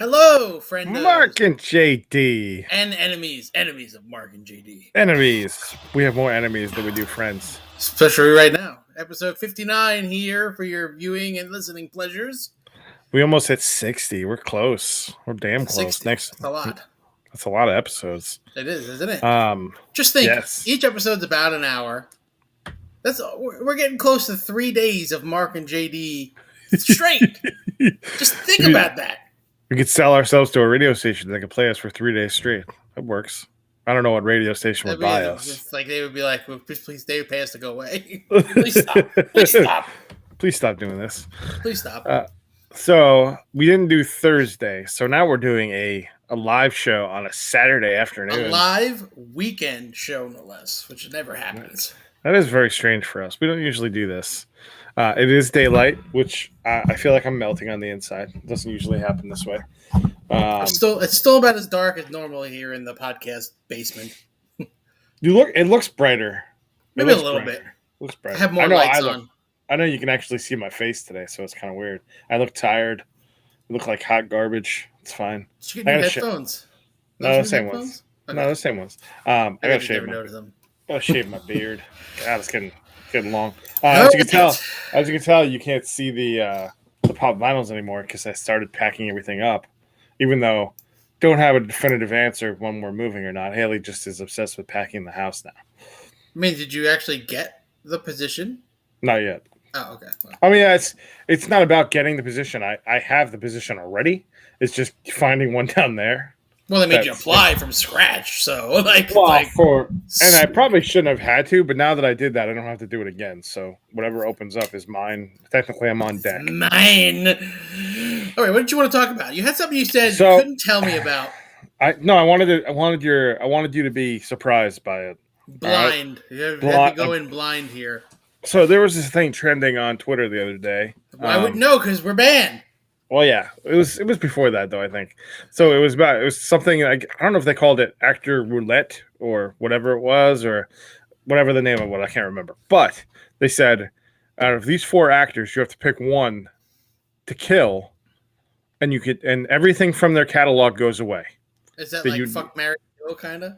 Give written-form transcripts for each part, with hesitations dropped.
Hello, friendos Marc and JD. and enemies of Mark and JD. Enemies. We have more enemies than we do friends. Especially right now. Episode 59 here for your viewing and listening pleasures. We almost hit 60. We're close. We're damn close. 60. That's a lot. That's a lot of episodes. It is, isn't it? Just think, yes. Each episode's about an hour. We're getting close to 3 days of Mark and JD straight. Just think about that. We could sell ourselves to a radio station that could play us for 3 days straight. That works. I don't know what radio station would buy us. It's like they would be like, well, please, they would pay us to go away. Please stop. Please stop. Please stop doing this. Please stop. So we didn't do Thursday. So now we're doing a live show on a Saturday afternoon. A live weekend show, no less, which never happens. That is very strange for us. We don't usually do this. It is daylight, which I feel like I'm melting on the inside. It doesn't usually happen this way. It's still about as dark as normal here in the podcast basement. It looks brighter. Maybe a little bit. It looks brighter. I have more lights on. I know you can actually see my face today, so it's kind of weird. I look tired. I look like hot garbage. It's fine. Did you get new headphones? No, the same ones. Okay. No, the same ones. I gotta shave them. I gotta shave my beard. God, it's getting long. As you can tell, you can't see the pop vinyls anymore because I started packing everything up. Even though don't have a definitive answer when we're moving or not. Haley just is obsessed with packing the house now. I mean, did you actually get the position? Not yet. Oh, okay. Well. I mean, it's not about getting the position. I have the position already. It's just finding one down there. Well, they made you apply from scratch, so and I probably shouldn't have had to, but now that I did that, I don't have to do it again. So whatever opens up is mine. Technically, I'm on deck. Mine. All right, what did you want to talk about? You had something you said you couldn't tell me about. I wanted you to be surprised by it. Blind. Right? You have to go in blind here. So there was this thing trending on Twitter the other day. I wouldn't know because we're banned. Well, yeah, it was before that though, I think. So it was something like, I don't know if they called it actor roulette or whatever it was or whatever the name of it, I can't remember. But they said out of these 4 actors, you have to pick one to kill, and and everything from their catalog goes away. Is that like fuck, marry, kill kind of?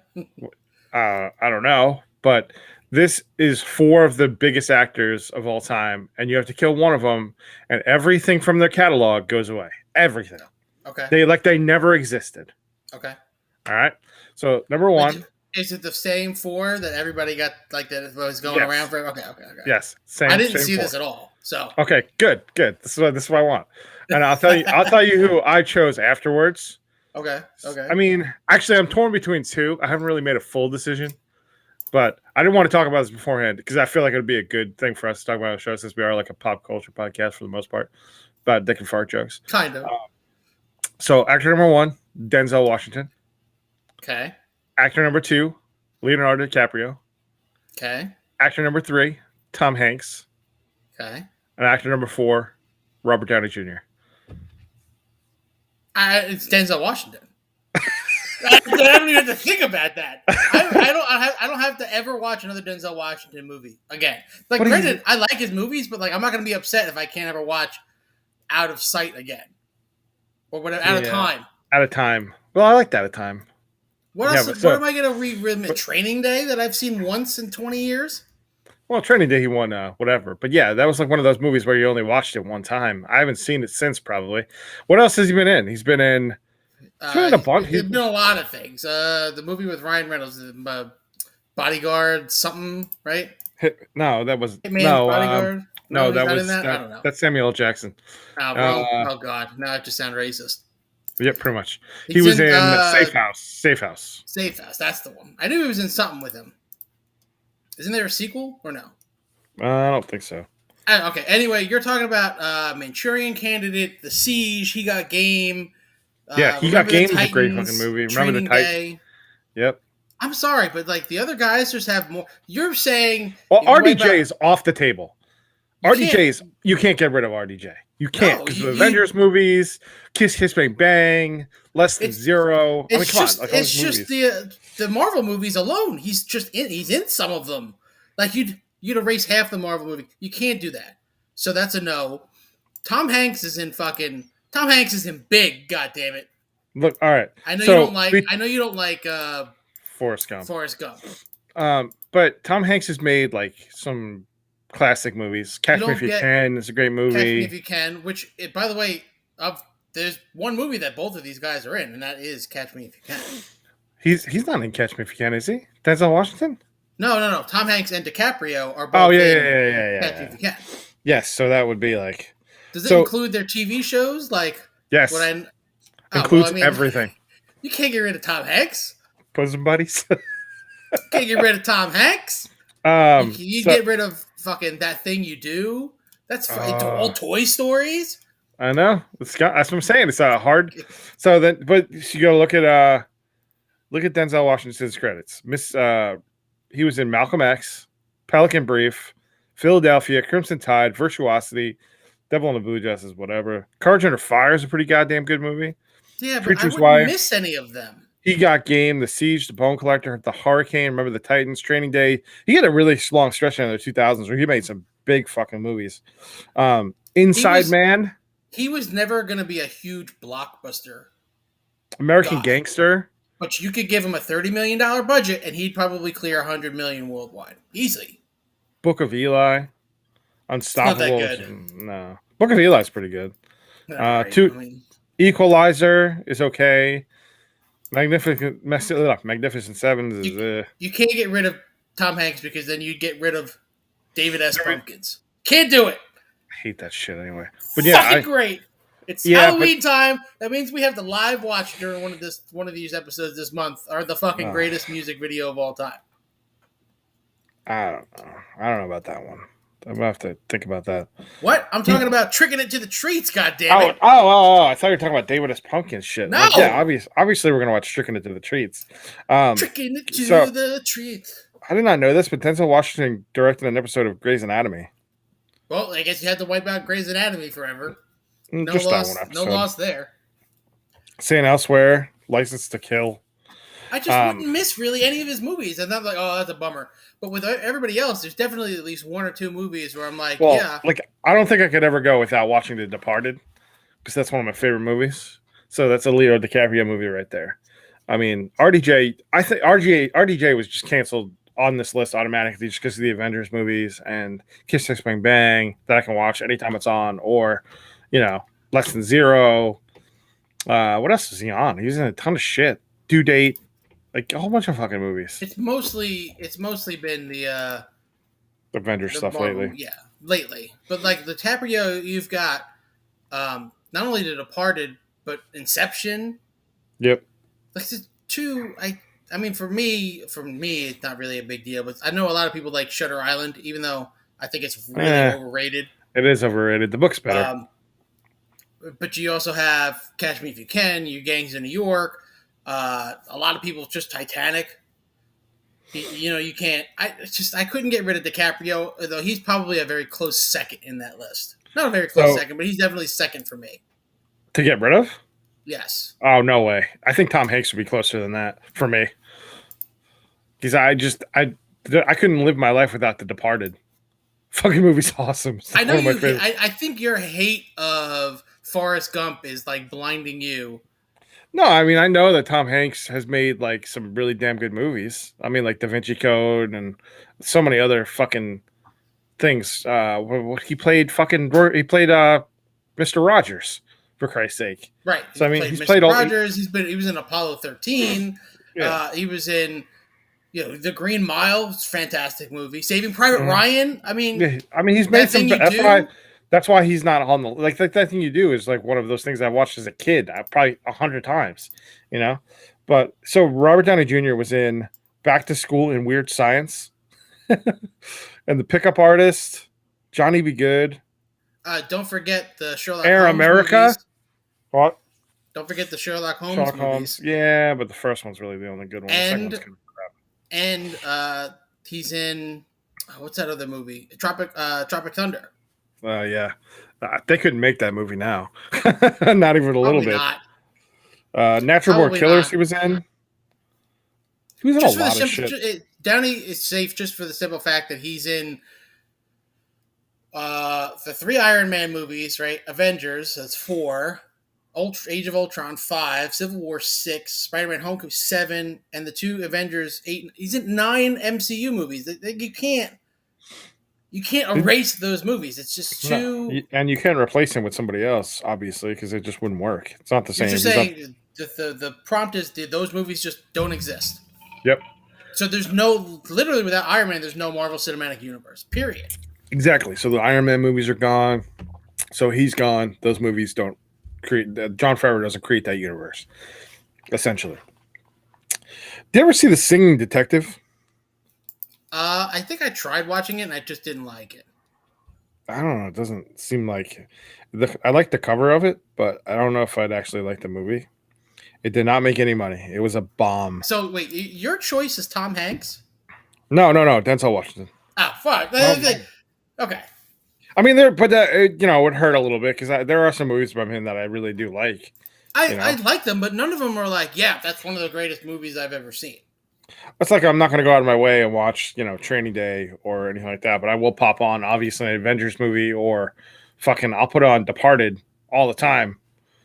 I don't know, but this is 4 of the biggest actors of all time, and you have to kill one of them, and everything from their catalog goes away. Everything. Okay. They never existed. Okay. All right. So number 1. Is it the same 4 that everybody got, like, that was going around for? Okay. Yes. Same. I didn't see 4. This at all. So. Okay. Good. This is what I want, and I'll tell you who I chose afterwards. Okay. I mean, actually, I'm torn between 2. I haven't really made a full decision. But I didn't want to talk about this beforehand because I feel like it would be a good thing for us to talk about on the show since we are like a pop culture podcast for the most part about dick and fart jokes. Kind of. So actor number 1, Denzel Washington. Okay. Actor number 2, Leonardo DiCaprio. Okay. Actor number 3, Tom Hanks. Okay. And actor number 4, Robert Downey Jr. It's Denzel Washington. I don't even have to think about that. I don't have to ever watch another Denzel Washington movie again. Like, granted, I like his movies, but like, I'm not going to be upset if I can't ever watch Out of Sight again, or whatever. Out of Time. Out of Time. Well, I like Out of Time. What else? What am I going to re-remit? Training Day that I've seen once in 20 years. Well, Training Day he won whatever, but yeah, that was like one of those movies where you only watched it one time. I haven't seen it since probably. What else has he been in? He's been in. He's been a lot of things. The movie with Ryan Reynolds, Bodyguard, something, right? No, that was Bodyguard. No, that was that. I don't know. That's Samuel L. Jackson. Oh God! Now I just sound racist. Yeah, pretty much. He was in Safe House. Safe House. That's the one. I knew he was in something with him. Isn't there a sequel or no? I don't think so. Okay. Anyway, you're talking about Manchurian Candidate, The Siege. He Got Game. Yeah, He Got Game is a great fucking movie. Remember the Titans? Yep. I'm sorry, but like the other guys just have more. You're saying. Well, RDJ is off the table. You can't get rid of RDJ. You can't because the Avengers movies, Kiss Bang Bang, Less Than Zero. I mean, come on. Like, it's just the Marvel movies alone. He's in some of them. Like you'd erase half the Marvel movie. You can't do that. So that's a no. Tom Hanks is in Big. God damn it. Look, all right. I know you So don't like. we I know you don't like Forrest Gump. Forrest Gump. But Tom Hanks has made like some classic movies. You Catch Me If don't You get Can is a great Catch Me If movie. You Can. Which, by the way, of there's one movie that both of these guys are in, and that is Catch Me If You Can. He's not in Catch Me If You Can, is he? Denzel Washington? No. Tom Hanks and DiCaprio are Oh both yeah, in yeah, yeah, yeah, Catch Me yeah. If You Can. Yes, so that would be like Does it so. include their TV shows? Like what Yes, I? Oh well, I includes mean, everything. you can't get rid of Tom Hanks. Bosom buddies. You can't get rid of Tom Hanks. You So get rid of fucking That Thing You Do. That's all uh, Toy Stories. I know that's what I'm saying. It's hard. So then, but you go look at Denzel Washington's credits. He was in Malcolm X, Pelican Brief, Philadelphia, Crimson Tide, Virtuosity, Devil in the Blue Dresses, whatever. Courage Under Fire is a pretty goddamn good movie. Yeah, but I Preacher's wouldn't Wife. miss any of them. He Got Game, The Siege, The Bone Collector, The Hurricane, Remember the Titans, Training Day. He had a really long stretch in the 2000s where he made some big fucking movies. Inside Man, He was never going to be a huge blockbuster, American Gangster, but you could give him a $30 million budget and he'd probably clear $100 million worldwide easily. Book of Eli, Unstoppable. Not that good. No, Book of Eli is pretty good. Right. Equalizer is okay. Magnificent Seven is. You can't get rid of Tom Hanks because then you'd get rid of David S. Pumpkins. Can't do it. I hate that shit anyway. But yeah, Great. It's Halloween time. That means we have to live watch during one of these episodes this month. Are the fucking greatest music video of all time. I don't know. I don't know about that one. I'm gonna have to think about that. What? I'm talking about Tricking It to the Treats, goddammit. Oh! I thought you were talking about David S. Pumpkin shit. No! Like, yeah, obviously we're gonna watch Tricking It to the Treats. Tricking It to the Treats. I did not know this, but Denzel Washington directed an episode of Grey's Anatomy. Well, I guess you had to wipe out Grey's Anatomy forever. No Just loss. that one episode. No loss there. Saying Elsewhere, License to Kill. I just wouldn't miss really any of his movies. And I'm like, oh, that's a bummer. But with everybody else, there's definitely at least one or two movies where I'm like, yeah. Like, I don't think I could ever go without watching The Departed because that's one of my favorite movies. So that's a Leonardo DiCaprio movie right there. I mean, RDJ, I think RDJ was just canceled on this list automatically just because of the Avengers movies and Kiss Kiss Bang Bang that I can watch anytime it's on, or, Less Than Zero. What else is he on? He's in a ton of shit. Due Date. Like a whole bunch of fucking movies. It's mostly been the Avengers stuff Marvel, lately. Yeah, lately. But like the DiCaprio, you've got not only The Departed, but Inception. Yep. Like the two, I mean, for me, it's not really a big deal. But I know a lot of people like Shutter Island, even though I think it's really overrated. It is overrated. The book's better. But you also have Catch Me If You Can, You Gangs in New York. A lot of people just Titanic. You can't. I couldn't get rid of DiCaprio, though he's probably a very close second in that list. Not a very close second, but he's definitely second for me. To get rid of? Yes. Oh, no way. I think Tom Hanks would be closer than that for me. Because I couldn't live my life without The Departed. Fucking movie's awesome. I know you. I think your hate of Forrest Gump is like blinding you. No, I mean, I know that Tom Hanks has made like some really damn good movies. I mean, like Da Vinci Code and so many other fucking things. He played Mr. Rogers, for Christ's sake. Right. So I mean, he's Mr. played all. Rogers. He was in Apollo 13. Yeah. He was in, The Green Mile. Fantastic movie. Saving Private Ryan. I mean, he's made some. That's why he's not on the that thing you do is like one of those things I watched as a kid, probably 100 times, But so Robert Downey Jr. was in Back to School in Weird Science, and The Pickup Artist, Johnny Be Good. Don't forget the Sherlock Air Holmes America. Movies. What? Don't forget the Sherlock Holmes movies. Yeah, but the first one's really the only good one. And the second one's and he's in what's that other movie? Tropic Thunder. Yeah, they couldn't make that movie now. Not even a little bit. Not. Natural Born Killers. He was in. He was in a lot of shit. Downey is safe just for the simple fact that he's in the 3 Iron Man movies, right? Avengers. That's 4. Age of Ultron 5, Civil War 6, Spider-Man Homecoming 7, and the 2 Avengers 8. He's in 9 MCU movies. You can't erase those movies. It's just too. And you can't replace him with somebody else, obviously, because it just wouldn't work. It's not the You're same. just saying the prompt is those movies just don't exist. Yep. So there's literally without Iron Man, there's no Marvel Cinematic Universe. Period. Exactly. So the Iron Man movies are gone. So he's gone. Those movies don't create. John Favreau doesn't create that universe. Essentially. Did you ever see The Singing Detective? I think I tried watching it and I just didn't like it. I don't know. It doesn't seem like. I like the cover of it, but I don't know if I'd actually like the movie. It did not make any money. It was a bomb. So wait, your choice is Tom Hanks? No. Denzel Washington. Oh, fuck. Okay. I mean, it would hurt a little bit because there are some movies from him that I really do like. I like them, but none of them are like, yeah, that's one of the greatest movies I've ever seen. It's like I'm not going to go out of my way and watch, Training Day or anything like that, but I will pop on, obviously, an Avengers movie or I'll put on Departed all the time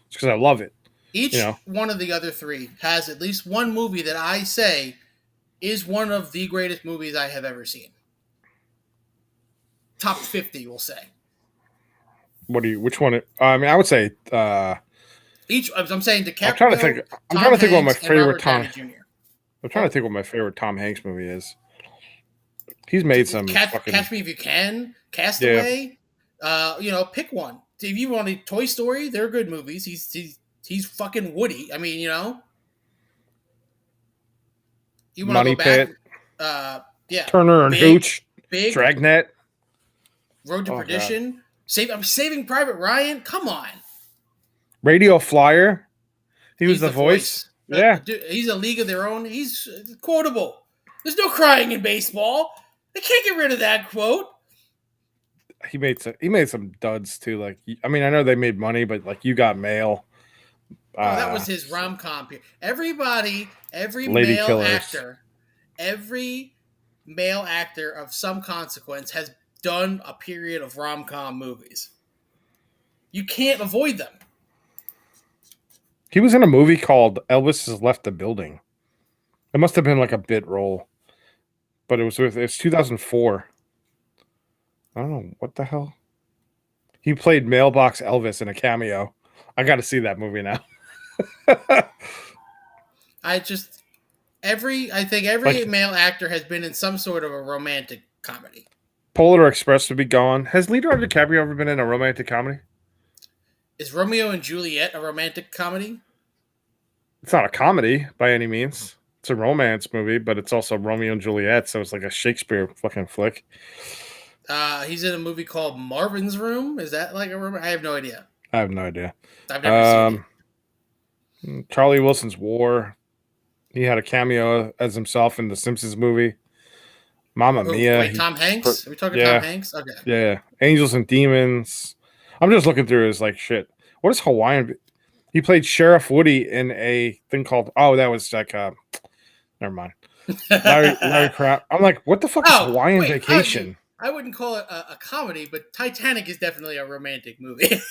just because I love it. Each one of the other three has at least one movie that I say is one of the greatest movies I have ever seen. Top 50, we'll say. Which one? I mean, I would say I'm saying DiCaprio. I'm trying to think what my favorite Tom. I'm trying to think what my favorite Tom Hanks movie is. He's made some. Catch Me If You Can, Castaway. Yeah. Pick one. If you want Toy Story, they're good movies. He's fucking Woody. I mean, you want Money to go back. Pit. Yeah. Turner and Hooch. Big. Dragnet. Road to Perdition. I'm Saving Private Ryan. Come on. Radio Flyer. He was the voice. Yeah. He's a league of their own. He's quotable. There's no crying in baseball. They can't get rid of that quote. He made some duds too. Like, I mean, I know they made money, but like You Got Mail. That was his rom-com. Every Lady male Killers. actor, every male actor of some consequence has done a period of rom-com movies. You can't avoid them. He was in a movie called Elvis Has Left the Building. It must have been like a bit role, but it's 2004. I don't know what the hell. He played Mailbox Elvis in a cameo. I got to see that movie now. I think every male actor has been in some sort of a romantic comedy. Polar Express would be gone. Has Leonardo Dicaprio ever been in a romantic comedy? Is Romeo and Juliet a romantic comedy? It's not a comedy by any means. It's a romance movie, but it's also Romeo and Juliet, so it's like a Shakespeare fucking flick. He's in a movie called Marvin's Room. Is that like a romance? I have no idea. I have no idea. I've never seen it. Charlie Wilson's War. He had a cameo as himself in the Simpsons movie. Mamma Mia. Wait, Tom Hanks? Are we talking Tom Hanks? Okay. Yeah. Angels and Demons. I'm just looking through his like shit. What is Hawaiian? He played Sheriff Woody in a thing called that was like never mind. Larry Crap. I'm like, what the fuck is Hawaiian Vacation? I wouldn't call it a comedy, but Titanic is definitely a romantic movie.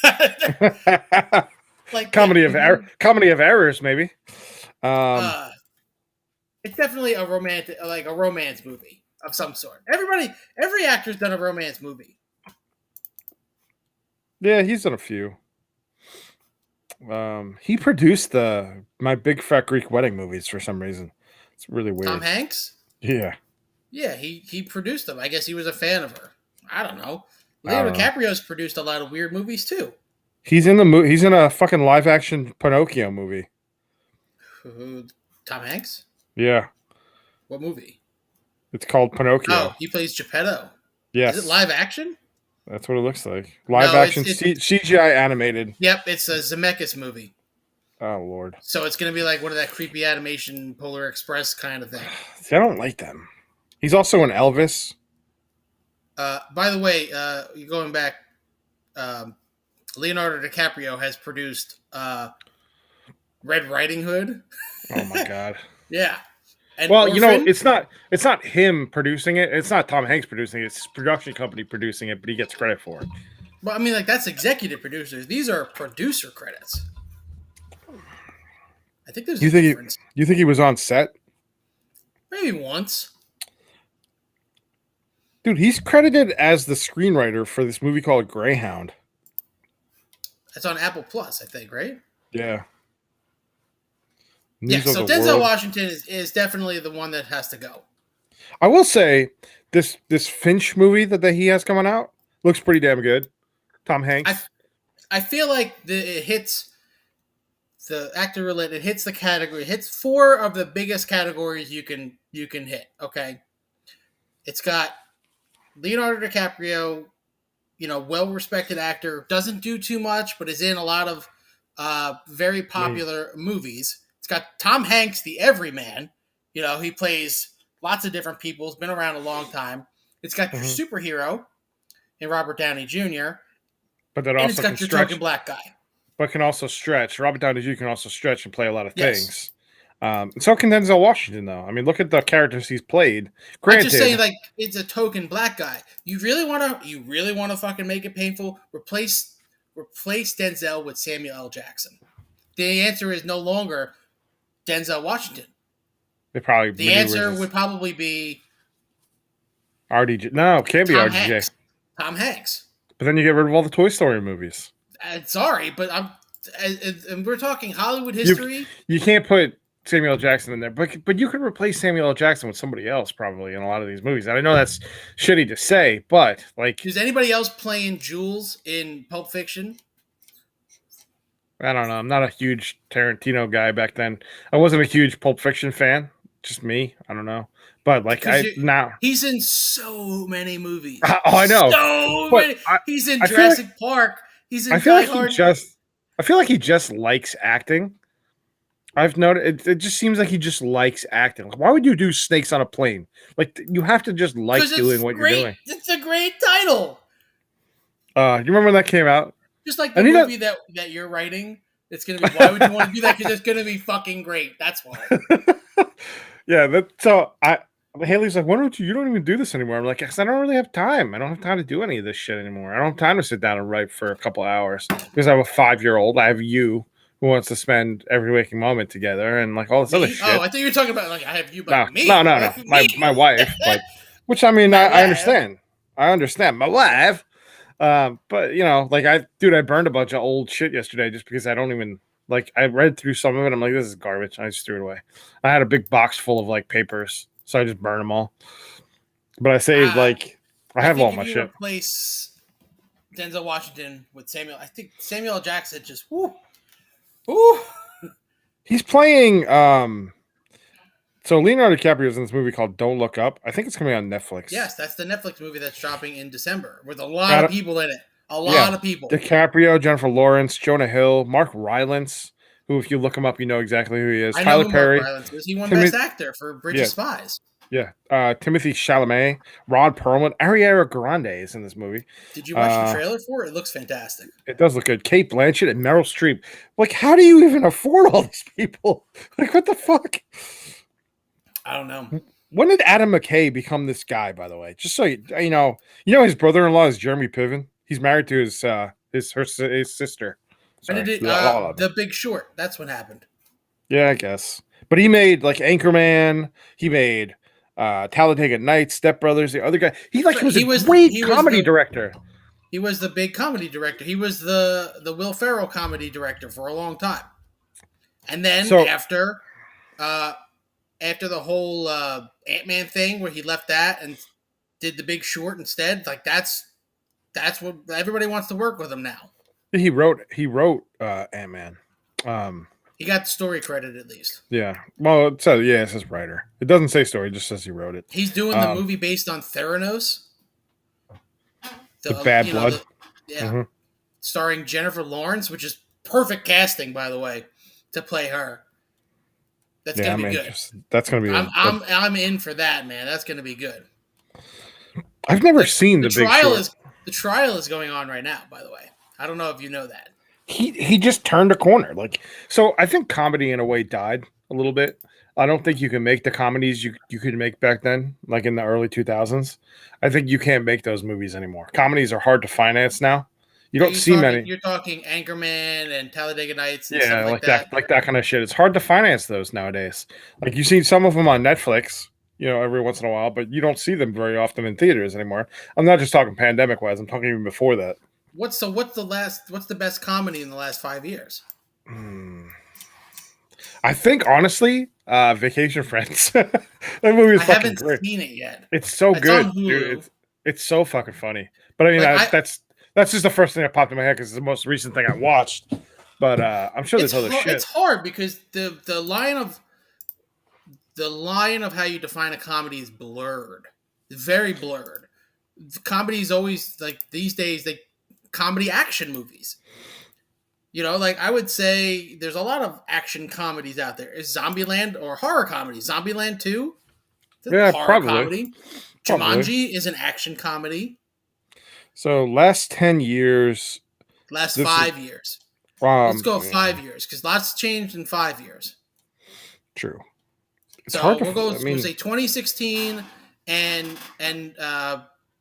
Like comedy of errors, maybe. It's definitely a romance movie of some sort. Every actor's done a romance movie. Yeah, he's done a few. He produced My Big Fat Greek Wedding movies for some reason. It's really weird. Tom Hanks? Yeah. Yeah, he produced them. I guess he was a fan of her. I don't know. Leonardo DiCaprio's produced a lot of weird movies too. He's in He's in a fucking live action Pinocchio movie. Tom Hanks? Yeah. What movie? It's called Pinocchio. Oh, he plays Geppetto. Yes. Is it live action? That's what it looks like. Live action CGI animated. Yep, it's a Zemeckis movie. Oh, Lord. So it's going to be like one of that creepy animation Polar Express kind of thing. See, I don't like them. He's also in Elvis. By the way, going back, Leonardo DiCaprio has produced Red Riding Hood. Oh, my God. Yeah. And well, Orphan. it's not him producing it. It's not Tom Hanks producing it. It's his production company producing it, but he gets credit for it. Well, I mean, like, that's executive producers. These are producer credits. I think there's You a think difference. you think he was on set? Maybe once. Dude, he's credited as the screenwriter for this movie called Greyhound. It's on Apple Plus, I think, right? Yeah. Yeah. News of So the Denzel World. Washington is definitely the one that has to go. I will say this Finch movie that he has coming out looks pretty damn good. Tom I Hanks. I feel like it hits the actor roulette. It hits the category. It hits four of the biggest categories you can hit. Okay. It's got Leonardo DiCaprio, well respected actor, doesn't do too much, but is in a lot of very popular movies. It's got Tom Hanks, the everyman. He plays lots of different people. He's been around a long time. It's got your superhero in Robert Downey Jr. But that And it's also can got your stretch. token black guy. But can also stretch. Robert Downey Jr. can also stretch and play a lot of Yes. things. And so can Denzel Washington, though. I mean, look at the characters he's played. I'm just saying, Granted, like, it's a token black guy. You really want to fucking make it painful? Replace Denzel with Samuel L. Jackson. The answer is no longer Denzel Washington. they probably The answer would probably be RDJ. No, it can't be Tom RDJ. Hanks. Tom Hanks. But then you get rid of all the Toy Story movies. Sorry, but and we're talking Hollywood history. You can't put Samuel L. Jackson in there, but you could replace Samuel L. Jackson with somebody else probably in a lot of these movies. And I know that's shitty to say, but like, Is anybody else playing Jules in Pulp Fiction? I don't know. I'm not a huge Tarantino guy back then. I wasn't a huge Pulp Fiction fan. Just me. I don't know. But like now he's in so many movies. Oh, I know. So but many. He's in I feel Jurassic Park. He's in I feel Die like Hard. I feel like he just likes acting. I've noticed it just seems like he just likes acting. Like, why would you do Snakes on a Plane? Like you have to just like doing what you're doing. It's a great title. You remember when that came out? Just like the movie that you're writing. It's gonna be. Why would you want to do that? Because it's gonna be fucking great. That's why. Yeah. Haley's like, why don't you don't even do this anymore? I'm like, because I don't really have time. I don't have time to do any of this shit anymore. I don't have time to sit down and write for a couple hours because I have a 5-year-old. I have you who wants to spend every waking moment together and like all this other shit. Oh, I thought you were talking about like I have you, but me. No. My wife, which I mean, I understand. I understand my wife. But like I burned a bunch of old shit yesterday just because I don't even like. I read through some of it. I'm like, this is garbage. I just threw it away. I had a big box full of like papers, so I just burned them all. But I saved I have all my shit. Replace Denzel Washington with Samuel. I think Samuel L. Jackson just He's playing. So Leonardo Dicaprio is in this movie called Don't Look Up. I think it's coming on Netflix. Yes, that's the Netflix movie that's dropping in December with a lot of people in it. A lot of people. DiCaprio, Jennifer Lawrence, Jonah Hill, Mark Rylance, who if you look him up, you know exactly who he is. Tyler Perry. Mark Rylance is. He won Best Actor for Bridge of Spies. Yeah. Timothy Chalamet, Rod Perlman, Ariana Grande is in this movie. Did you watch the trailer for it? It looks fantastic. It does look good. Kate Blanchett and Meryl Streep. Like, how do you even afford all these people? Like, what the fuck? I don't know. When did Adam McKay become this guy, by the way? Just so you know his brother-in-law is Jeremy Piven. He's married to his sister. Sorry. The Big Short. That's what happened. Yeah, I guess. But he made like Anchorman. He made Talladega Nights, Step Brothers, the other guy. He was a great comedy director. He was the big comedy director. He was the Will Ferrell comedy director for a long time. And then after the whole Ant-Man thing where he left that and did The Big Short instead, like that's what everybody wants to work with him now. He wrote Ant-Man. He got story credit at least. Yeah. Well, it says writer. It doesn't say story, it just says he wrote it. He's doing the movie based on Theranos. The Bad Blood. Starring Jennifer Lawrence, which is perfect casting, by the way, to play her. That's gonna be good. That's gonna be. I'm in for that, man. That's gonna be good. I've never seen the Big Short. The trial is going on right now, by the way. I don't know if you know that. He just turned a corner. So I think comedy in a way died a little bit. I don't think you can make the comedies you could make back then, like in the early 2000s. I think you can't make those movies anymore. Comedies are hard to finance now. You Are don't you see talking? many. You're talking Anchorman and Talladega Nights and stuff Yeah, like that. like that kind of shit. It's hard to finance those nowadays. Like you see some of them on Netflix, every once in a while, but you don't see them very often in theaters anymore. I'm not just talking pandemic wise. I'm talking even before that. What's the best comedy in the last 5 years? Hmm. I think honestly, Vacation Friends. That movie is I fucking haven't great. seen it yet. It's so It's on good, dude. Hulu. It's so fucking funny. But I mean, Like I, that's just the first thing that popped in my head because it's the most recent thing I watched. But I'm sure there's other it's shit. hard because the line of how you define a comedy is blurred, very blurred. Comedy is always like these days like comedy action movies. Like I would say there's a lot of action comedies out there. Is Zombieland or horror comedy? Zombieland 2? It's a Yeah, horror probably, comedy. probably. Jumanji is an action comedy. So last 10 years, Last this is 5 years. Let's go yeah, 5 years because lots changed in 5 years. true. It's hard So to. we'll go. I We'll mean, say 2016 and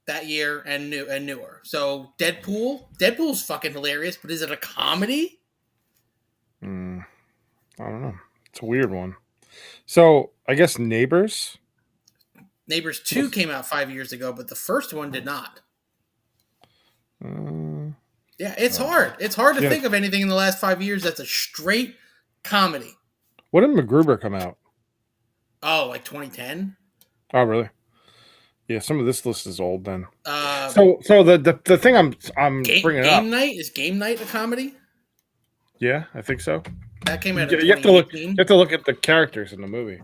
that year and newer. So Deadpool's fucking hilarious, but is it a comedy? I don't know. It's a weird one. So I guess Neighbors. Neighbors 2 came out 5 years ago, but the first one did not. Uh, Yeah, it's hard. It's hard to yeah. think of anything in the last 5 years that's a straight comedy. When did MacGruber come out? Oh, like 2010. Oh, really? Yeah, some of this list is old then. Uh, So the thing I'm bringing Game up. Night is Game Night a comedy? Yeah, I think so. That came out in You have to look. You 2018. have to look at the characters in the movie.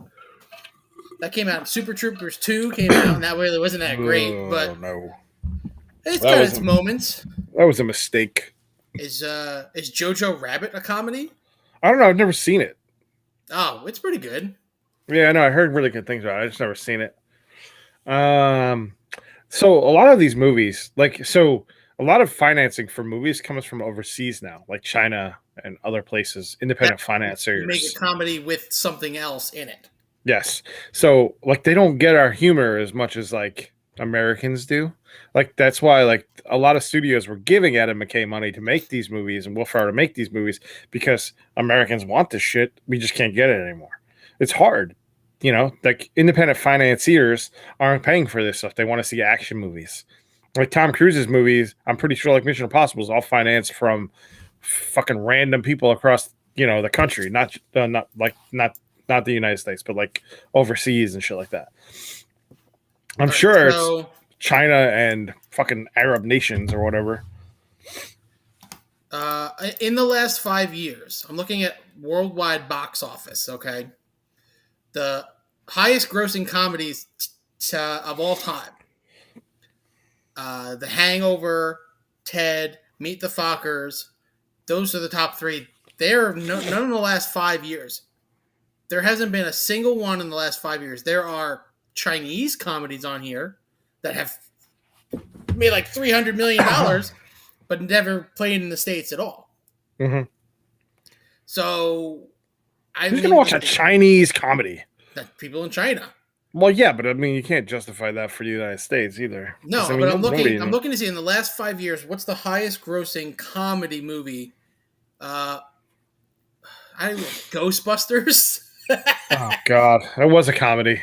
That came out. Super Troopers 2 came out, and that really wasn't that great, Oh but no, it's that got was its moments. that was a mistake. Is Jojo Rabbit a comedy? I don't know. I've never seen it. Oh, it's pretty good. Yeah, I know. I heard really good things about it. I just never seen it. So a lot of these movies, a lot of financing for movies comes from overseas now, like China and other places, independent You make a financiers. comedy with something else in it. Yes. So they don't get our humor as much as Americans do. That's why a lot of studios were giving Adam McKay money to make these movies and Will Ferrell to make these movies because Americans want this shit. We just can't get it anymore. It's hard. Independent financiers aren't paying for this stuff. They want to see action movies. Like Tom Cruise's movies, I'm pretty sure Mission Impossible is all financed from fucking random people across, the country, not the United States, but overseas and shit like that. I'm sure it's China and fucking Arab nations or whatever. In the last 5 years, I'm looking at worldwide box office. Okay, the highest grossing comedies of all time. The Hangover, Ted, Meet the Fockers. Those are the top three. None in the last 5 years. There hasn't been a single one in the last 5 years. There are Chinese comedies on here that have made like $300 million, but never played in the States at all. Mm-hmm. So, who's going to watch a Chinese comedy? People in China. Well, yeah, but I mean, you can't justify that for the United States either. No, I mean, but I'm looking to see in the last 5 years, what's the highest grossing comedy movie? Ghostbusters. Oh God, it was a comedy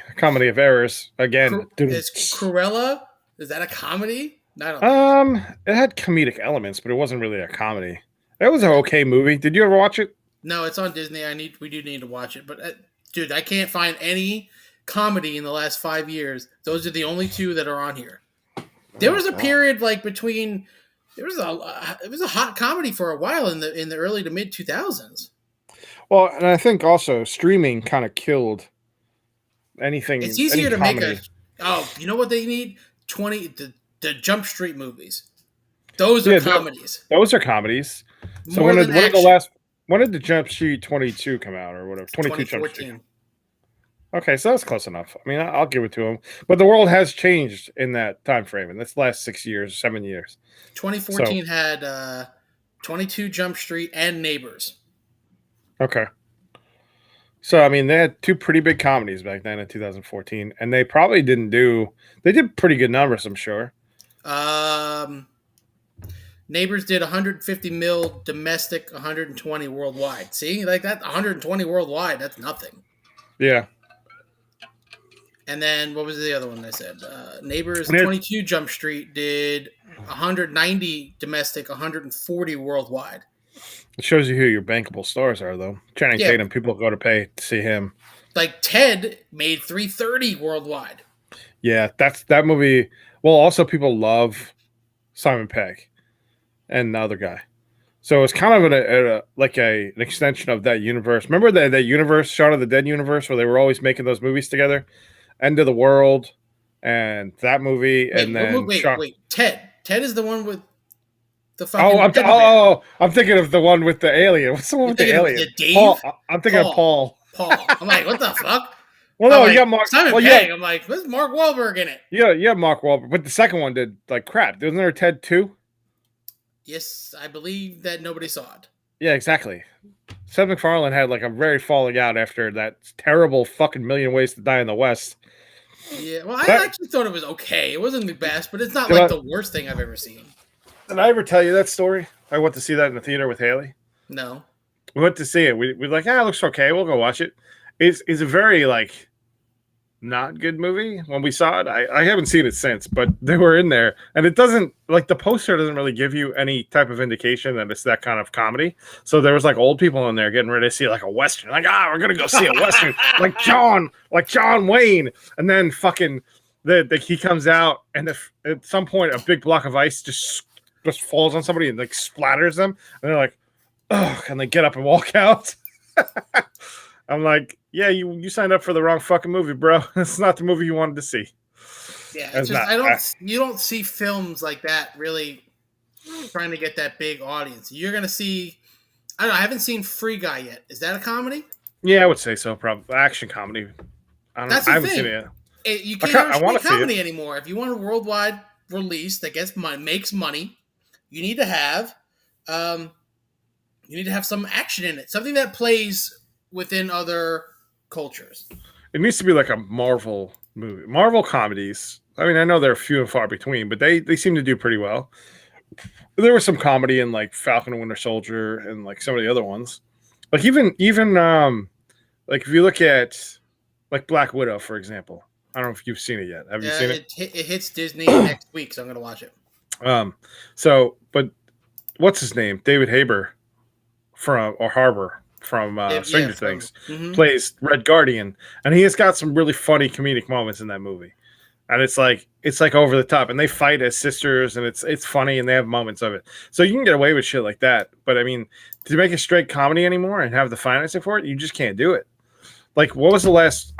of errors again. Is Cruella? Is that a comedy? I don't it had comedic elements, but it wasn't really a comedy. It was an okay movie. Did you ever watch it? No, it's on Disney. We do need to watch it, but dude, I can't find any comedy in the last 5 years. Those are the only two that are on here. There was a period between. It was a hot comedy for a while in the early to mid 2000s. Well, and I think also streaming kind of killed anything. It's easier to make you know what they need? The Jump Street movies. Those are comedies. Those are comedies. So when did the Jump Street 22 come out or whatever? 22 Jump Street. Okay, so that's close enough. I mean, I'll give it to him. But the world has changed in that time frame, and that's the last 6 years, 7 years. 2014 had 22 Jump Street and Neighbors. Okay. So, I mean, they had two pretty big comedies back then in 2014, and they probably did pretty good numbers, I'm sure. Neighbors did 150 mil domestic, 120 worldwide. See, like that, 120 worldwide. That's nothing. Yeah. And then what was the other one I said? Neighbors 22 Jump Street did 190 domestic, 140 worldwide. It shows you who your bankable stars are, though. Channing Tatum, people go to pay to see him. Like Ted made 330 worldwide. Yeah, that movie. Well, also people love Simon Pegg and the other guy. So it's kind of an extension of that universe. Remember that universe, Shaun of the Dead universe, where they were always making those movies together? End of the World and that movie. Wait. Ted is the one with the fucking. I'm thinking of the one with the alien. What's the one with the alien? Dave? I'm thinking of Paul. I'm like, what the fuck? Well, no, you got Mark. Simon Pegg. I'm like, where's Mark Wahlberg in it? Yeah, Mark Wahlberg. But the second one did like crap. Wasn't there a Ted 2? Yes, I believe that nobody saw it. Yeah, exactly. Seth MacFarlane had like a very falling out after that terrible fucking Million Ways to Die in the West. Yeah, well, I actually thought it was okay. It wasn't the best, but it's not like the worst thing I've ever seen. Did I ever tell you that story? I went to see that in the theater with Haley. No. We went to see it. We were like, it looks okay. We'll go watch it. It's a very like not good movie when we saw it. I haven't seen it since, but they were in there, and it doesn't like the poster doesn't really give you any type of indication that it's that kind of comedy. So there was like old people in there getting ready to see like a Western, like we're gonna go see a Western, like John Wayne, and then fucking he comes out, and at some point a big block of ice just falls on somebody and like splatters them, and they're like, oh, and they get up and walk out. I'm like, yeah, you signed up for the wrong fucking movie, bro. It's not the movie you wanted to see. Yeah, it's you don't see films like that really trying to get that big audience. You're gonna see, I don't know. I haven't seen Free Guy yet. Is that a comedy? Yeah, I would say so. Probably action comedy. I haven't seen it yet. You can't have comedy anymore. If you want a worldwide release that makes money, you need to have some action in it. Something that plays within other cultures. It needs to be like a Marvel movie. Marvel comedies. I mean, I know they're few and far between, but they seem to do pretty well. There was some comedy in like Falcon and Winter Soldier and like some of the other ones. Like even like if you look at like Black Widow, for example. I don't know if you've seen it yet. Have you seen it? It hits Disney next week, so I'm going to watch it. But what's his name? David Harbour from Stranger Things plays Red Guardian, and he has got some really funny comedic moments in that movie. And it's like over the top, and they fight as sisters, and it's funny, and they have moments of it. So you can get away with shit like that. But I mean, to make a straight comedy anymore and have the financing for it, you just can't do it. Like, what was the last?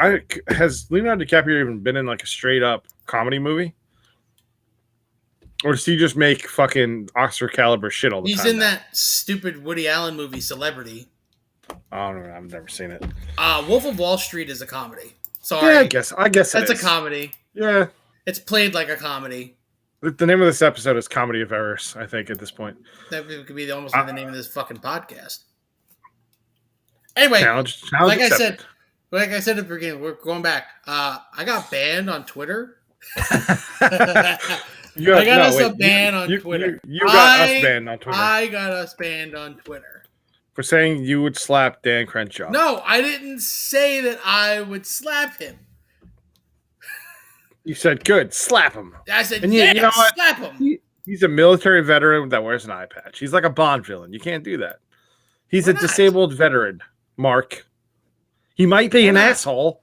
Has Leonardo Dicaprio even been in like a straight up comedy movie? Or does he just make fucking Oscar caliber shit all the time? He's in that stupid Woody Allen movie, Celebrity. I don't know. I've never seen it. Wolf of Wall Street is a comedy. Sorry. Yeah, I guess that's a comedy. Yeah. It's played like a comedy. The name of this episode is Comedy of Errors, I think, at this point. That could be almost the name of this fucking podcast. Anyway, challenge like I said at the beginning, we're going back. I got banned on Twitter. You got us banned on Twitter. You got us banned on Twitter. I got us banned on Twitter. For saying you would slap Dan Crenshaw. No, I didn't say that I would slap him. You said, good, slap him. I said, you know what? Slap him. He's a military veteran that wears an eye patch. He's like a Bond villain. You can't do that. He's a disabled veteran, Mark. He might be an asshole,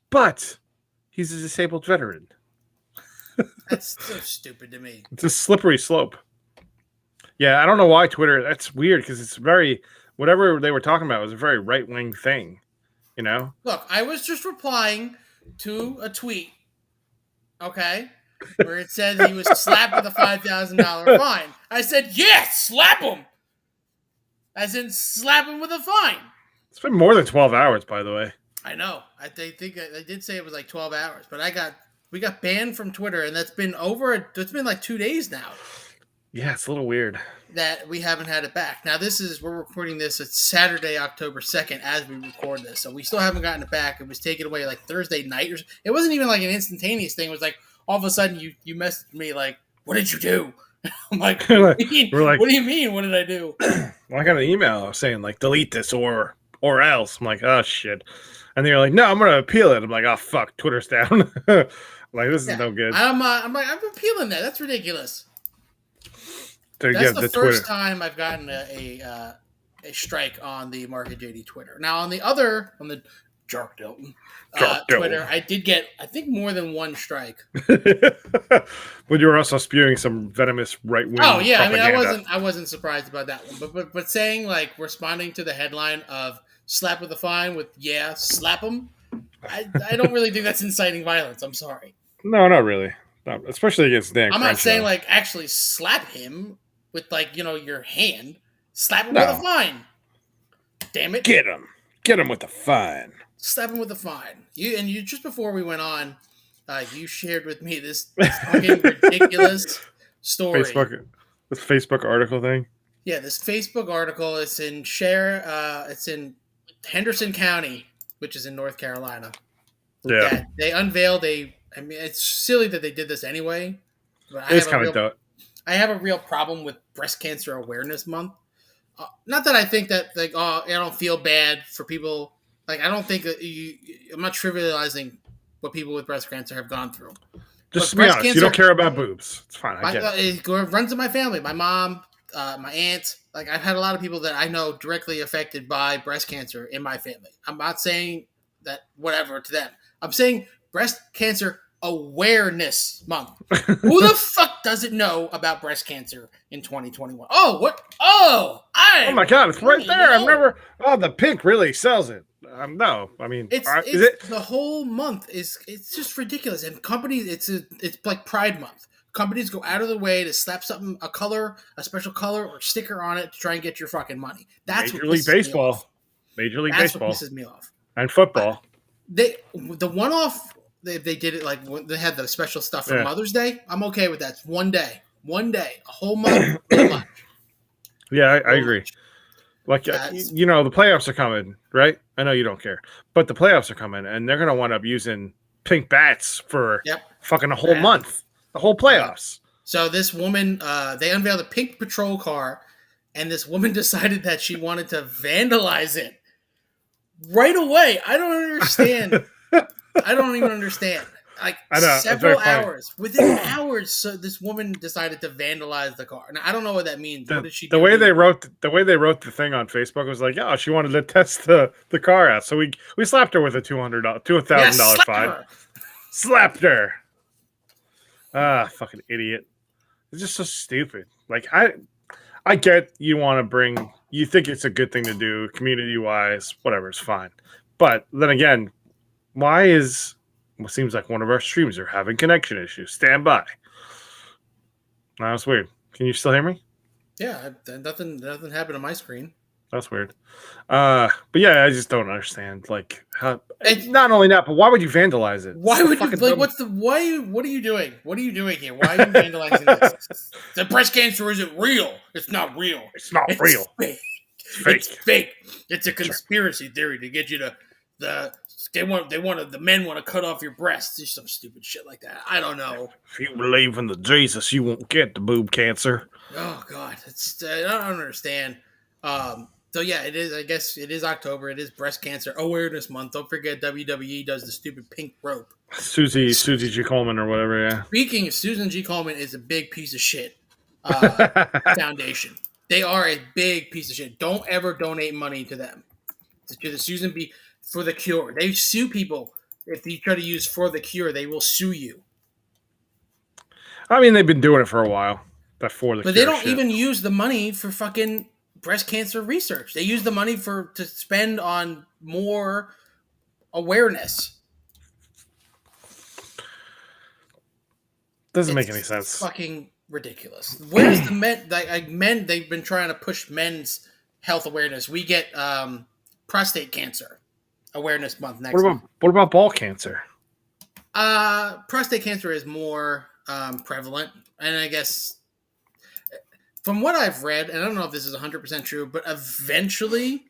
but he's a disabled veteran. That's so stupid to me. It's a slippery slope. Yeah, I don't know why Twitter. That's weird because it's very whatever they were talking about was a very right wing thing. You know. Look, I was just replying to a tweet, okay, where it said he was slapped with a $5,000 fine. I said, yes, slap him. As in, slap him with a fine. It's been more than 12 hours, by the way. I know. I think I did say it was like 12 hours, but we got banned from Twitter, and it's been like 2 days now. Yeah, it's a little weird that we haven't had it back. Now, we're recording this. It's Saturday, October 2nd as we record this, so we still haven't gotten it back. It was taken away like Thursday night. It wasn't even like an instantaneous thing. It was like all of a sudden you messaged me like, what did you do? I'm like, We're like, what do you mean? What did I do? I got an email saying like delete this or else. I'm like, oh shit. And they're like, no, I'm gonna appeal it. I'm like, oh fuck, Twitter's down. Like, this is Yeah, no good. I'm like, I'm appealing that. That's ridiculous. To That's get the the first Twitter. time I've gotten a strike on the Mark and JD Twitter. Now on the Jark Dilton Twitter, I did get I think more than one strike. But you were also spewing some venomous right wing. Oh yeah, propaganda. I wasn't surprised about that one. But saying like responding to the headline of slap with a fine with yeah slap him, I don't really think that's inciting violence. I'm sorry. No, not really. No, especially against Dan I'm Crenshaw. not saying like actually slap him with like your hand. Slap him No. with a fine. Damn it! Get him with the fine. Slap him with a fine. You just before we went on, you shared with me this fucking ridiculous story. This Facebook article thing. Yeah, this Facebook article. It's in It's in Henderson County, which is in North Carolina. Yeah. They unveiled a. I mean, it's silly that they did this anyway. But It's kind of dope. I have a real problem with Breast Cancer Awareness Month. Not that I think that like I don't feel bad for people. Like I don't think that I'm not trivializing what people with breast cancer have gone through. Just to be honest, you don't care about boobs. It's fine. I get it runs in my family. My mom, my aunt. Like I've had a lot of people that I know directly affected by breast cancer in my family. I'm not saying that whatever to them. I'm saying Breast Cancer Awareness Month. Who the fuck doesn't know about breast cancer in 2021? Oh, what? Oh my god, it's right there. I've never. Oh, the pink really sells it. No, I mean, is it the whole month? It's just ridiculous. And companies, it's like Pride Month. Companies go out of the way to slap something, a special color or sticker on it to try and get your fucking money. That's Major League Baseball. Major League Baseball. That's what pisses me off. And football. The one-off. They did it like when they had the special stuff for Mother's Day. I'm okay with that. It's one day, a whole month. Yeah, I agree. Like the playoffs are coming, right? I know you don't care, but the playoffs are coming, and they're gonna wind up using pink bats for fucking a whole month, the whole playoffs. So this woman, they unveiled a pink patrol car, and this woman decided that she wanted to vandalize it right away. I don't understand. I don't even understand. Like several hours, within hours, so this woman decided to vandalize the car. Now I don't know what that means. What did she do? The way they wrote the thing on Facebook was like, oh, she wanted to test the car out, so we slapped her with a $1,000 fine. Slapped her. Ah, fucking idiot. It's just so stupid. Like I get you you think it's a good thing to do community wise, whatever, it's fine. But then again, why is what seems like one of our streams are having connection issues? Stand by. No, that's weird. Can you still hear me? Yeah, nothing happened on my screen. That's weird. But yeah, I just don't understand. Like, not only that, but why would you vandalize it? Why would you? Like, what are you doing? What are you doing here? Why are you vandalizing this? The breast cancer isn't real. It's not real. It's not real. Fake. It's fake. It's a conspiracy theory to get you to the men want to cut off your breasts. There's some stupid shit like that. I don't know. If you believe in the Jesus, you won't get the boob cancer. Oh God, I don't understand. So yeah, it is. I guess it is October. It is Breast Cancer Awareness Month. Don't forget WWE does the stupid pink rope. Susie G. Coleman or whatever. Yeah. Speaking of Susan G. Coleman, is a big piece of shit. Foundation. They are a big piece of shit. Don't ever donate money to them. To the Susan B. For the Cure. They sue people. If you try to use For the Cure, they will sue you. I mean, they've been doing it for a while. But they don't even use the money for fucking breast cancer research. They use the money to spend on more awareness. Doesn't make any sense. Fucking ridiculous. Where's the men? Men, they've been trying to push men's health awareness. We get prostate cancer awareness month next month. What about ball cancer? Prostate cancer is more prevalent, and I guess from what I've read, and I don't know if this is 100% true, but eventually,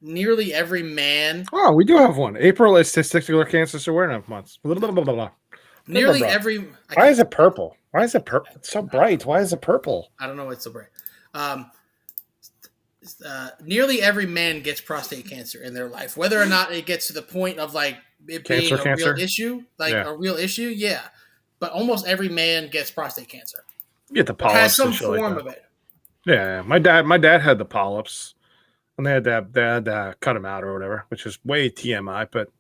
nearly every man. Oh, we do have one. April is Testicular Cancer Awareness Month. Nearly every. Why is it purple? Why is it purple? It's so bright. Why is it purple? I don't know what's so bright. Nearly every man gets prostate cancer in their life, whether or not it gets to the point of like it being a real issue, a real issue. Yeah, but almost every man gets prostate cancer. You get the polyps. Has some form of it. Yeah, my dad had the polyps, and they had to cut them out or whatever, which is way TMI. But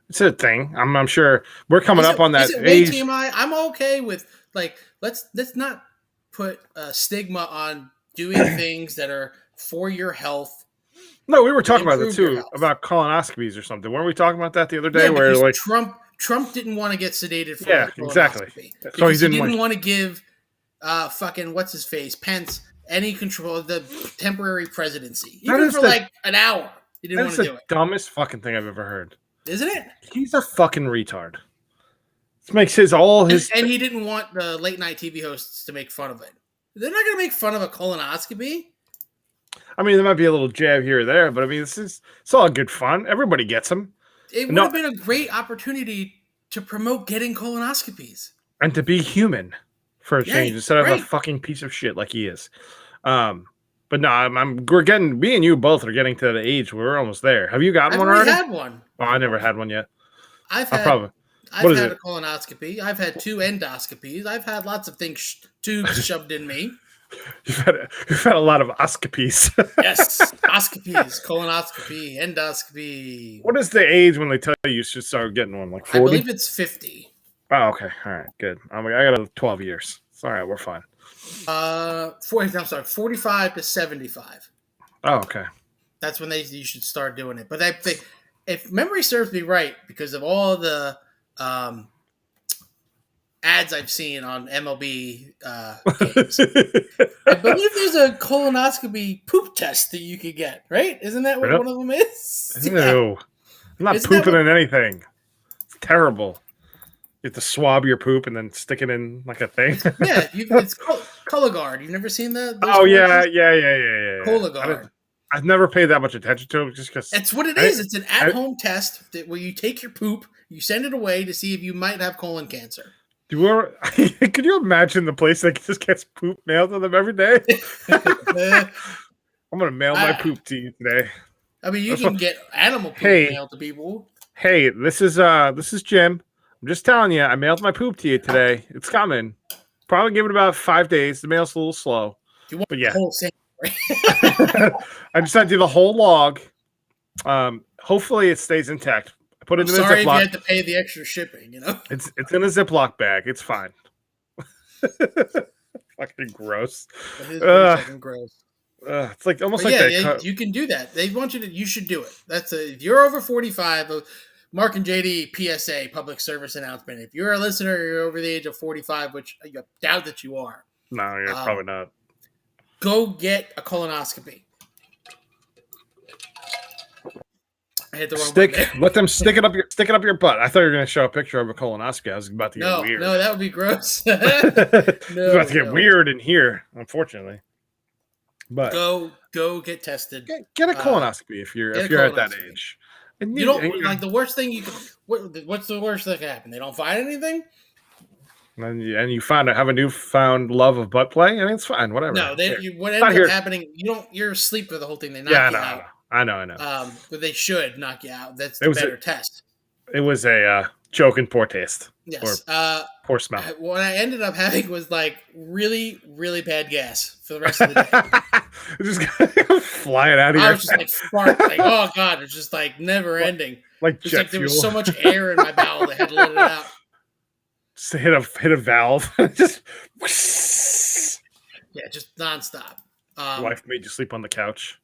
it's a thing. I'm sure we're coming up on that is it age. Way TMI. I'm okay with like let's not put a stigma on doing things that are for your health. No, we were talking about it too, about colonoscopies or something. Weren't we talking about that the other day? Where like Trump didn't want to get sedated for a colonoscopy. Exactly. So he didn't want to give fucking what's his face Pence any control of the temporary presidency, even for like an hour. He didn't want to do it. Dumbest fucking thing I've ever heard. Isn't it? He's a fucking retard. This makes and he didn't want the late night TV hosts to make fun of it. They're not going to make fun of a colonoscopy. I mean, there might be a little jab here or there, but I mean, it's all good fun. Everybody gets them. It would have been a great opportunity to promote getting colonoscopies and to be human for a change instead of a fucking piece of shit like he is. But no, me and you both are getting to the age where we're almost there. Have you gotten one already? I've had one. Oh, I never had one yet. I've had a colonoscopy. I've had 2 endoscopies. I've had lots of tubes shoved in me. You've had a lot of oscopies. Yes, oscopies, colonoscopy, endoscopy. What is the age when they tell you should start getting one? Like 40? I believe it's 50. Oh, okay. All right, good. I got 12 years. It's all right. We're fine. 45 to 75. Oh, okay. That's when you should start doing it. But if memory serves me right, because of all the ads I've seen on MLB games, I believe there's a colonoscopy poop test that you could get, right? Isn't that what one of them is? No. I'm not pooping in anything. It's terrible. You have to swab your poop and then stick it in like a thing. It's Cologuard. You've never seen that? Oh, yeah. Cologuard. I've never paid that much attention to it just because... That's what it is. It's an at-home test where you take your poop, you send it away to see if you might have colon cancer. Could you imagine the place that just gets poop mailed to them every day? I'm going to mail my poop to you today. I mean, you can get animal poop mailed to people. Hey, this is Jim. I'm just telling you, I mailed my poop to you today. It's coming. Probably give it about 5 days. The mail's a little slow. You want the whole thing, right? I just sent you the whole log. Hopefully it stays intact. I put it in a Ziploc. Sorry if you had to pay the extra shipping, It's in a Ziploc bag. It's fine. Fucking gross. It is fucking gross. It's like almost like you can do that. They want you to. You should do it. If you're over 45. Mark and JD PSA public service announcement. If you're a listener, you're over the age of 45, which I doubt that you are. No, you're probably not. Go get a colonoscopy. I hit the wrong button. Let them stick it up your butt. I thought you were going to show a picture of a colonoscopy. I was about to get weird. No, that would be gross. It's about to get weird in here, unfortunately. But go get tested. Get a colonoscopy if you're at that age. And you don't like the worst thing you can. What's the worst that can happen? They don't find anything. And you have a newfound love of butt play. I mean, it's fine. Whatever. No, what ends up happening? You're asleep for the whole thing. They knock you out. I know. But they should knock you out. That's the better test. It was a joke and poor taste. Yes. Poor smell. What I ended up having was like really, really bad gas for the rest of the day. Just flying out of here. I was just like spark, like oh god, it's just like never ending. Like jet fuel. There was so much air in my bowel, they had to let it out. Just hit a valve. just nonstop. Wife made you sleep on the couch.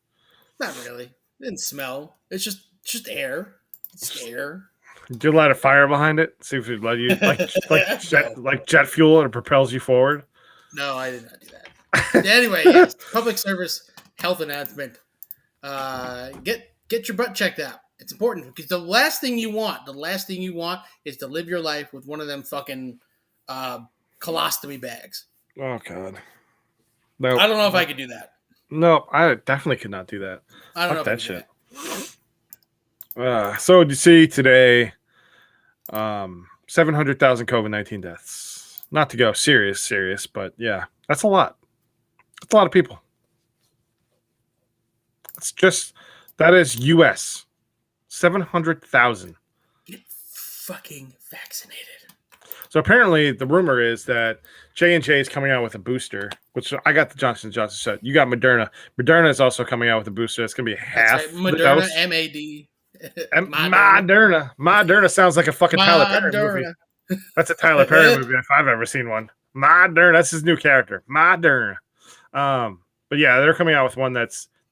Not really. It didn't smell. It's just air. It's air. Did you light a fire behind it? See if it let you like jet fuel and it propels you forward? No, I did not do that. Anyway, yes, public service health announcement. Get your butt checked out. It's important because the last thing you want is to live your life with one of them fucking colostomy bags. Oh god. No, I don't know if I could do that. No, I definitely could not do that. I don't know that shit. So did you see today 700,000 COVID-19 deaths. Not to go serious, but yeah, that's a lot. That's a lot of people. It's just that is U.S. 700,000. Get fucking vaccinated. So apparently, the rumor is that J&J is coming out with a booster, which I got the Johnson & Johnson shot. You got Moderna. Moderna is also coming out with a booster. It's going to be half That's right. the Moderna, dose. M-A-D. Moderna. Moderna sounds like a fucking Tyler Perry movie. Moderna. That's a Tyler Perry movie if I've ever seen one. Moderna. That's his new character. Moderna. But yeah, they're coming out with one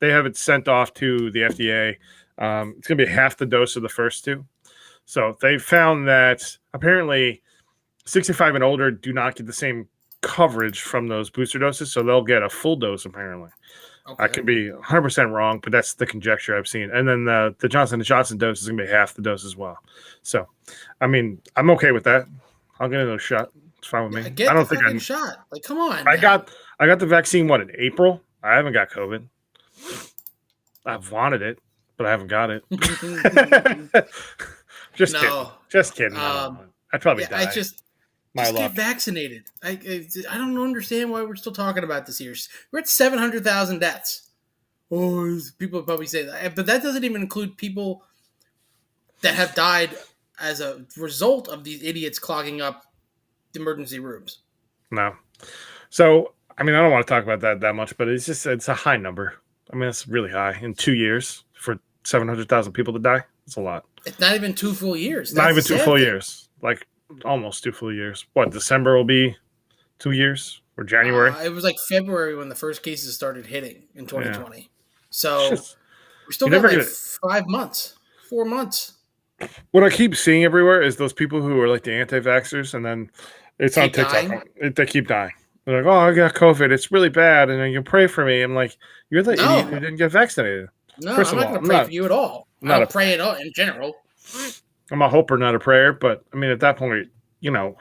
they have it sent off to the FDA. It's going to be half the dose of the first two. So they found that apparently 65 and older do not get the same coverage from those booster doses, so they'll get a full dose apparently. Okay. I could be 100% wrong, but that's the conjecture I've seen. And then the Johnson & Johnson dose is going to be half the dose as well. So, I mean, I'm okay with that. I'll get another shot. It's fine with me. Get I don't think I'm shot. Like, come on. I got the vaccine in April. I haven't got COVID. I've wanted it, but I haven't got it. Just kidding. I'd probably die. Just get vaccinated. I don't understand why we're still talking about this here. We're at 700,000 deaths. Oh, people probably say that, but that doesn't even include people that have died as a result of these idiots clogging up the emergency rooms. No. So, I mean, I don't want to talk about that much, but it's a high number. I mean, it's really high. In 2 years, for 700,000 people to die, it's a lot. It's not even 2 full years. Not even 2 full years. Like, almost 2 full years. What, December will be 2 years? Or January? It was like February when the first cases started hitting in 2020. Yeah. So, we still got like 5 months, 4 months. What I keep seeing everywhere is those people who are like the anti-vaxxers, and then it's on TikTok. They keep dying. They're like, oh, I got COVID. It's really bad. And then you pray for me. I'm like, you're the idiot who didn't get vaccinated. No, I'm not going to pray for you at all. I don't pray at all in general. I'm a hoper, not a prayer. But, I mean, at that point, no.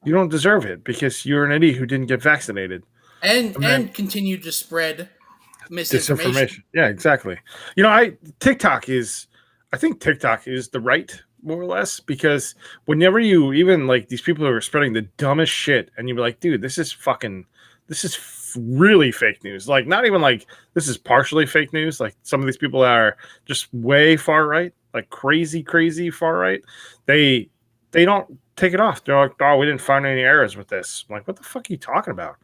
You don't deserve it because you're an idiot who didn't get vaccinated. And continue to spread misinformation. Yeah, exactly. I think TikTok is the right, more or less, because whenever you even like these people who are spreading the dumbest shit and you're like, dude, this is really fake news. Like, not even like this is partially fake news. Like, some of these people are just way far right, like crazy far right. They don't take it off. They're like, oh, we didn't find any errors with this. I'm like, what the fuck are you talking about?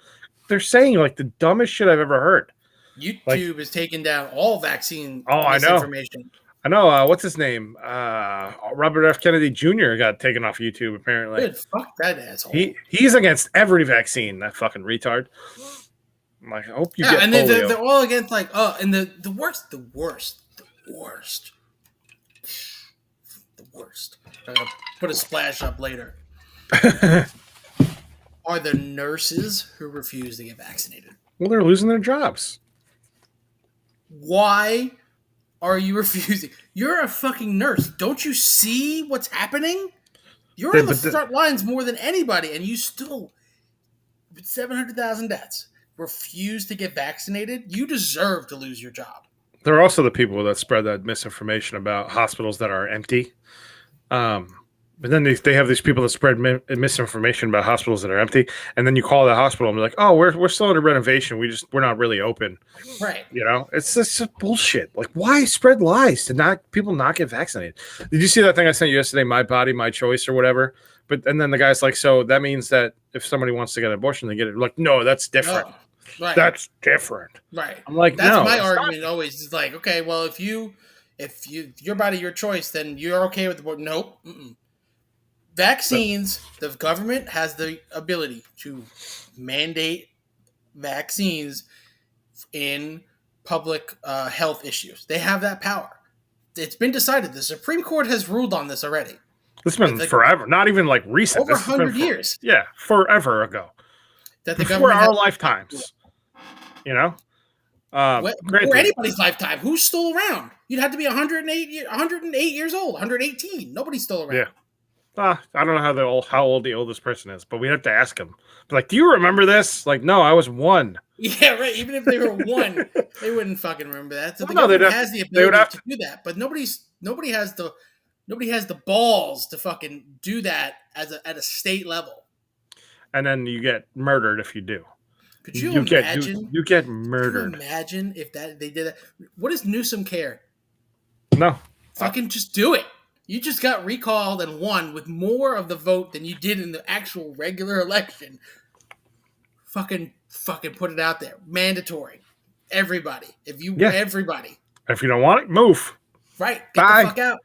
They're saying like the dumbest shit I've ever heard. YouTube is taking down all vaccine misinformation. I know. What's his name? Robert F. Kennedy Jr. got taken off YouTube, apparently. Dude, fuck that asshole. He's against every vaccine, that fucking retard. I'm like, I hope you get and polio. They're all against, like, and the worst. The worst. I'm going to put a splash up later. Are the nurses who refuse to get vaccinated. Well, they're losing their jobs. Why are you refusing? You're a fucking nurse. Don't you see what's happening? You're on the front lines more than anybody, and you still, with 700,000 deaths, refuse to get vaccinated. You deserve to lose your job. There are also the people that spread that misinformation about hospitals that are empty. But then they have these people that spread misinformation about hospitals that are empty, and then you call the hospital and be like, "Oh, we're still under renovation. We're not really open." Right. It's just bullshit. Like, why spread lies to people not get vaccinated? Did you see that thing I sent you yesterday? My body, my choice, or whatever. And then the guy's like, "So that means that if somebody wants to get an abortion, they get it." Like, no, that's different. No. Right. That's different. Right. I'm like, that's my argument always. Is like, okay, well, if your body, your choice, then you're okay with the abortion. Nope. Mm-mm. Vaccines, the government has the ability to mandate vaccines in public health issues. They have that power. It's been decided. The Supreme Court has ruled on this already. It's been forever. Not even like recent. Over 100 years. Yeah, forever ago. That the before our lifetimes. Or anybody's lifetime. Who's still around? You'd have to be 108 years old, 118. Nobody's still around. Yeah. I don't know how old the oldest person is, but we have to ask them. Like, do you remember this? Like, no, I was 1. Yeah, right. Even if they were 1, they wouldn't fucking remember that. So the government has the ability to do that, but nobody has the balls to fucking do that at a state level. and then you get murdered if you do. Could you You get imagine? you get Could you murdered. imagine if they did that? What does Newsom care? No, Fucking just do it. You just got recalled and won with more of the vote than you did in the actual regular election. Fucking put it out there. Mandatory. Everybody. Everybody. If you don't want it, move. Right. Get Bye. the fuck out.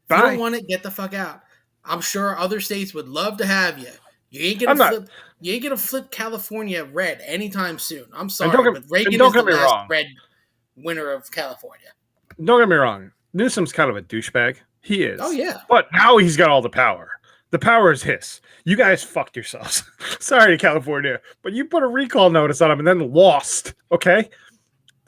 If Bye. you don't want it, get the fuck out. I'm sure other states would love to have you. You ain't gonna flip California red anytime soon. I'm sorry, but Reagan is the last red winner of California. Don't get me wrong. Newsom's kind of a douchebag. He is. Oh yeah. But now he's got all the power. The power is his. You guys fucked yourselves. Sorry, California, but you put a recall notice on him and then lost. Okay,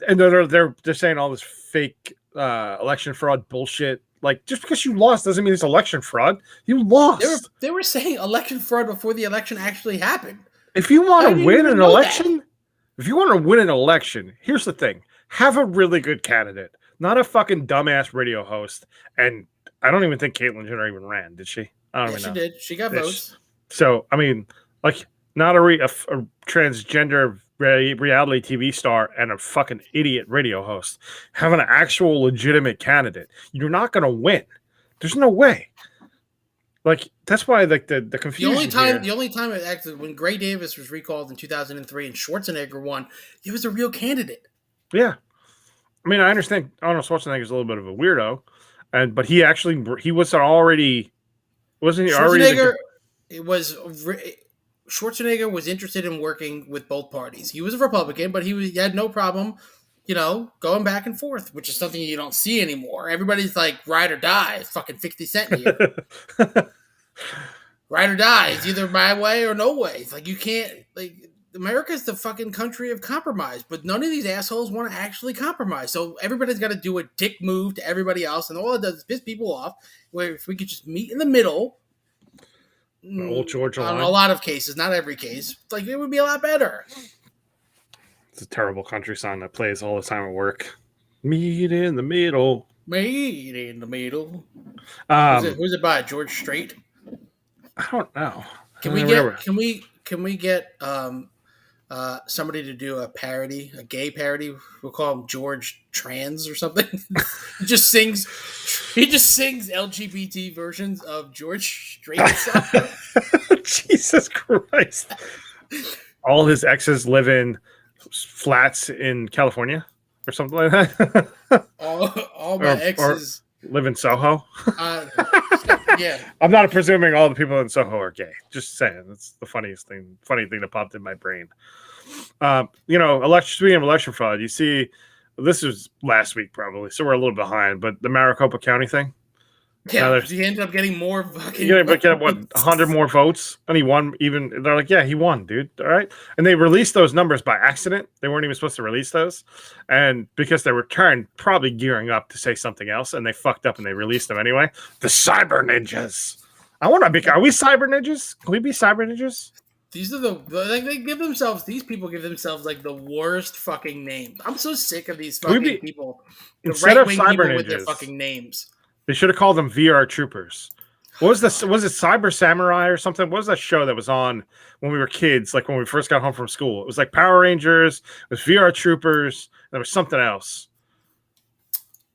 and they're saying all this fake election fraud bullshit. Like, just because you lost doesn't mean it's election fraud. You lost. They were saying election fraud before the election actually happened. If you want to win an election, here's the thing: have a really good candidate, not a fucking dumbass radio host. And I don't even think Caitlyn Jenner even ran, did she? I don't even know. She did. She got votes. So I mean, like, not a transgender reality TV star and a fucking idiot radio host. Have an actual legitimate candidate. You're not going to win. There's no way. Like, that's why like the confusion. The only time it actually, when Gray Davis was recalled in 2003 and Schwarzenegger won, he was a real candidate. Yeah, I mean, I understand Arnold Schwarzenegger's a little bit of a weirdo, but he was already wasn't he already? Schwarzenegger was interested in working with both parties. He was a Republican, but he had no problem, going back and forth, which is something you don't see anymore. Everybody's like, ride or die. It's fucking 50 Cent here. Ride or die. It's either my way or no way. It's like, you can't, like, America's the fucking country of compromise, but none of these assholes want to actually compromise. So everybody's got to do a dick move to everybody else, and all it does is piss people off. Where if we could just meet in the middle, old Georgia on line. A lot of cases, not every case, like, it would be a lot better. It's a terrible country song that plays all the time at work. Meet in the middle. Meet in the middle. Who's it by? George Strait? I don't know. Can we get somebody to do a parody, a gay parody? We'll call him George Trans or something. He just sings LGBT versions of George Strait songs. Jesus Christ! All his exes live in flats in California or something like that. all my exes live in Soho. Yeah, I'm not presuming all the people in Soho are gay. Just saying, that's the funny thing that popped in my brain. Speaking of election fraud, you see, this was last week probably, so we're a little behind. But the Maricopa County thing. Yeah, he ended up getting more fucking. He ended up getting 100 more votes, and he won. Even they're like, yeah, he won, dude. All right, and they released those numbers by accident. They weren't even supposed to release those, and because they were probably gearing up to say something else, and they fucked up and they released them anyway. The cyber ninjas. Are we cyber ninjas? Can we be cyber ninjas? These are these people give themselves like the worst fucking names. I'm so sick of these fucking people. The right-wing people with their fucking names. They should have called them VR troopers. What was this? Was it Cyber Samurai or something? What was that show that was on when we were kids? Like when we first got home from school, it was like Power Rangers. It was VR troopers. There was something else.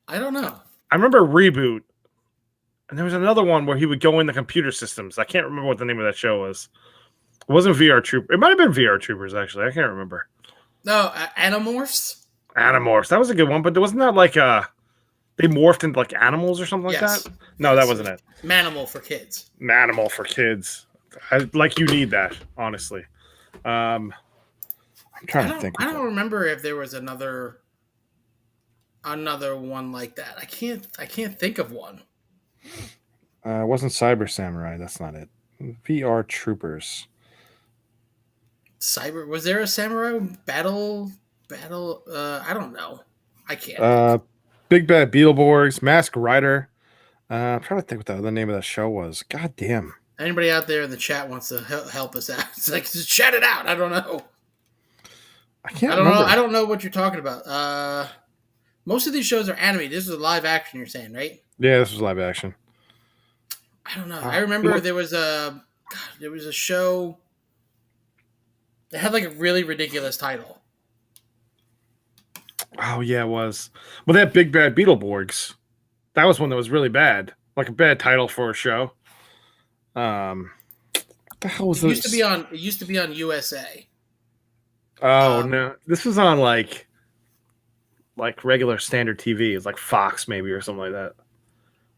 I don't know. I remember Reboot, and there was another one where he would go in the computer systems. I can't remember what the name of that show was. It wasn't VR Troopers. It might have been VR Troopers actually. I can't remember. No, Animorphs. Animorphs. That was a good one, but wasn't that like they morphed into like animals or something like that? No, that wasn't it. Manimal for kids. Manimal for kids. You need that, honestly. I'm trying to think. I don't remember if there was another one like that. I can't think of one. It wasn't Cyber Samurai. That's not it. VR Troopers. Was there a samurai battle? I don't know. I can't. Big Bad Beetleborgs, Mask Rider. I'm trying to think what the other name of that show was. God damn. Anybody out there in the chat wants to help us out? It's like, just shout it out. I don't know. I don't know. I don't know what you're talking about. Most of these shows are animated. This is a live action, you're saying, right? Yeah, this was live action. I don't know. I remember there was a show. It had like a really ridiculous title. Oh yeah, it was. Well, that Big Bad Beetleborgs. That was one that was really bad. Like a bad title for a show. What the hell was It used to this? be on. It used to be on USA. Oh no, this was on like regular standard TV. It's like Fox maybe or something like that.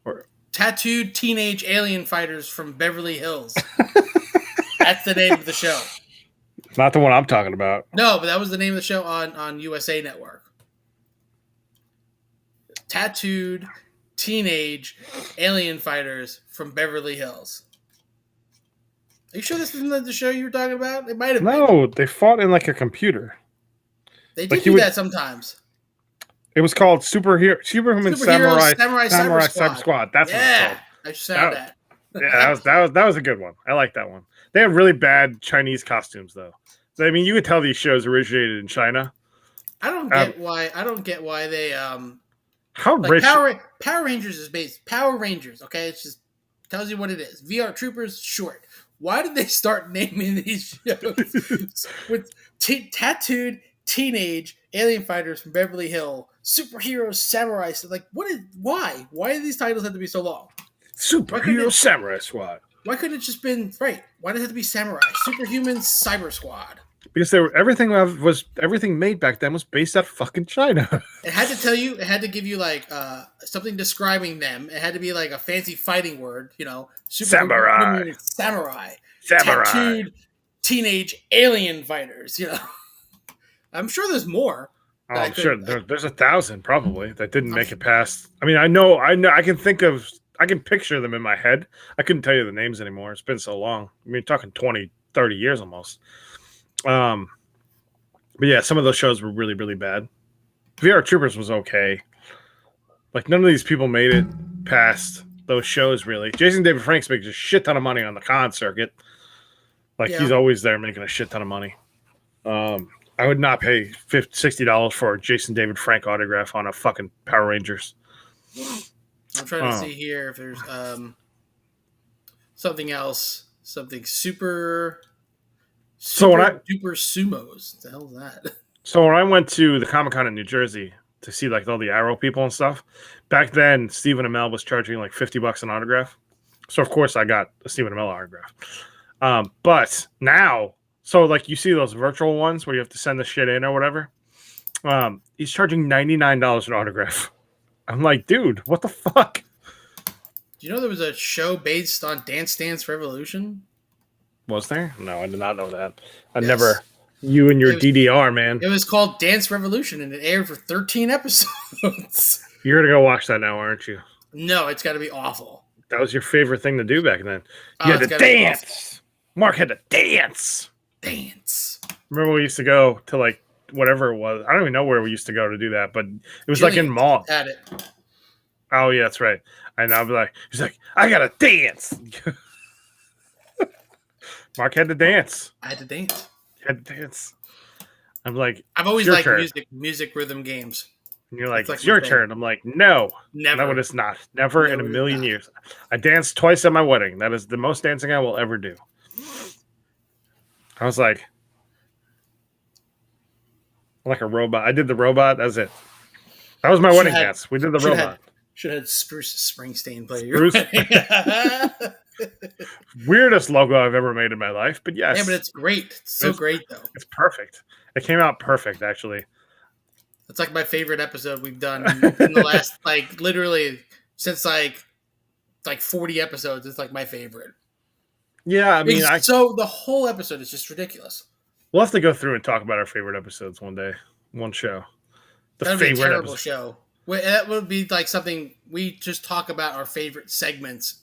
Or Tattooed Teenage Alien Fighters from Beverly Hills. That's the name of the show. not the one I'm talking about. No, but that was the name of the show on USA Network. Tattooed Teenage Alien Fighters from Beverly Hills. Are you sure this isn't the show you were talking about? It might have been. No, they fought in like a computer. They did do that sometimes. It was called Superhuman Samurai Cyber Squad. That's what it's called. I found that. Yeah, that was a good one. I like that one. They have really bad Chinese costumes though. I mean, you could tell these shows originated in China. I don't get why they how like rich Power Rangers is based Power Rangers. Okay, it just tells you what it is. VR Troopers short. Why did they start naming these shows with tattooed teenage alien fighters from Beverly Hills, superheroes, samurai? Like, why? Why do these titles have to be so long? Superhero Samurai Squad. Why couldn't it just been right? Why does it have to be samurai? Superhuman Cyber Squad. Because everything made back then was based out of fucking China. It had to tell you. It had to give you like something describing them. It had to be like a fancy fighting word. Samurai. Tattooed teenage alien fighters. I'm sure there's more. Oh, I'm sure there's 1,000 probably that didn't make it past. I mean, I know. I can picture them in my head. I couldn't tell you the names anymore. It's been so long. I mean, you're talking 20, 30 years almost. But yeah, some of those shows were really, really bad. VR Troopers was okay. Like, none of these people made it past those shows, really. Jason David Franks makes a shit ton of money on the con circuit. Like, he's always there making a shit ton of money. I would not pay $60 for a Jason David Frank autograph on a fucking Power Rangers. I'm trying to see here if there's something else. Something super duper sumos. What the hell is that? So when I went to the Comic-Con in New Jersey to see like all the Arrow people and stuff, back then Stephen Amell was charging like $50 an autograph. So of course I got a Stephen Amell autograph. But now, so like you see those virtual ones where you have to send the shit in or whatever. He's charging $99 an autograph. I'm like, dude, what the fuck? Do you know there was a show based on Dance Dance Revolution? Was there? No, I did not know that. Never. You and your DDR, man. It was called Dance Revolution, and it aired for 13 episodes. You're gonna go watch that now, aren't you? No, it's got to be awful. That was your favorite thing to do back then. You had to dance. Mark had to dance. Dance. Remember we used to go to like whatever it was. I don't even know where we used to go to do that, but it was like in mall. Had it. Oh yeah, that's right. And I'll be like, he's like, I gotta dance. Mark had to dance. I had to dance. Had to dance. I'm like, I've always liked music rhythm games. And you're like, it's your turn. I'm like, no, never. No, it's not. Never in a million years. I danced twice at my wedding. That is the most dancing I will ever do. I was like a robot. I did the robot. That's it. That was my wedding dance. We did the robot. Should have had Spruce Springsteen play your weirdest logo I've ever made in my life, but yes. Yeah, but it's great. It's so great, though. It's perfect. It came out perfect, actually. It's like my favorite episode we've done in the last, like, literally since like 40 episodes. It's like my favorite. Yeah, I mean, so the whole episode is just ridiculous. We'll have to go through and talk about our favorite episodes one day, one show. That'd be a terrible show. That would be like something we just talk about our favorite segments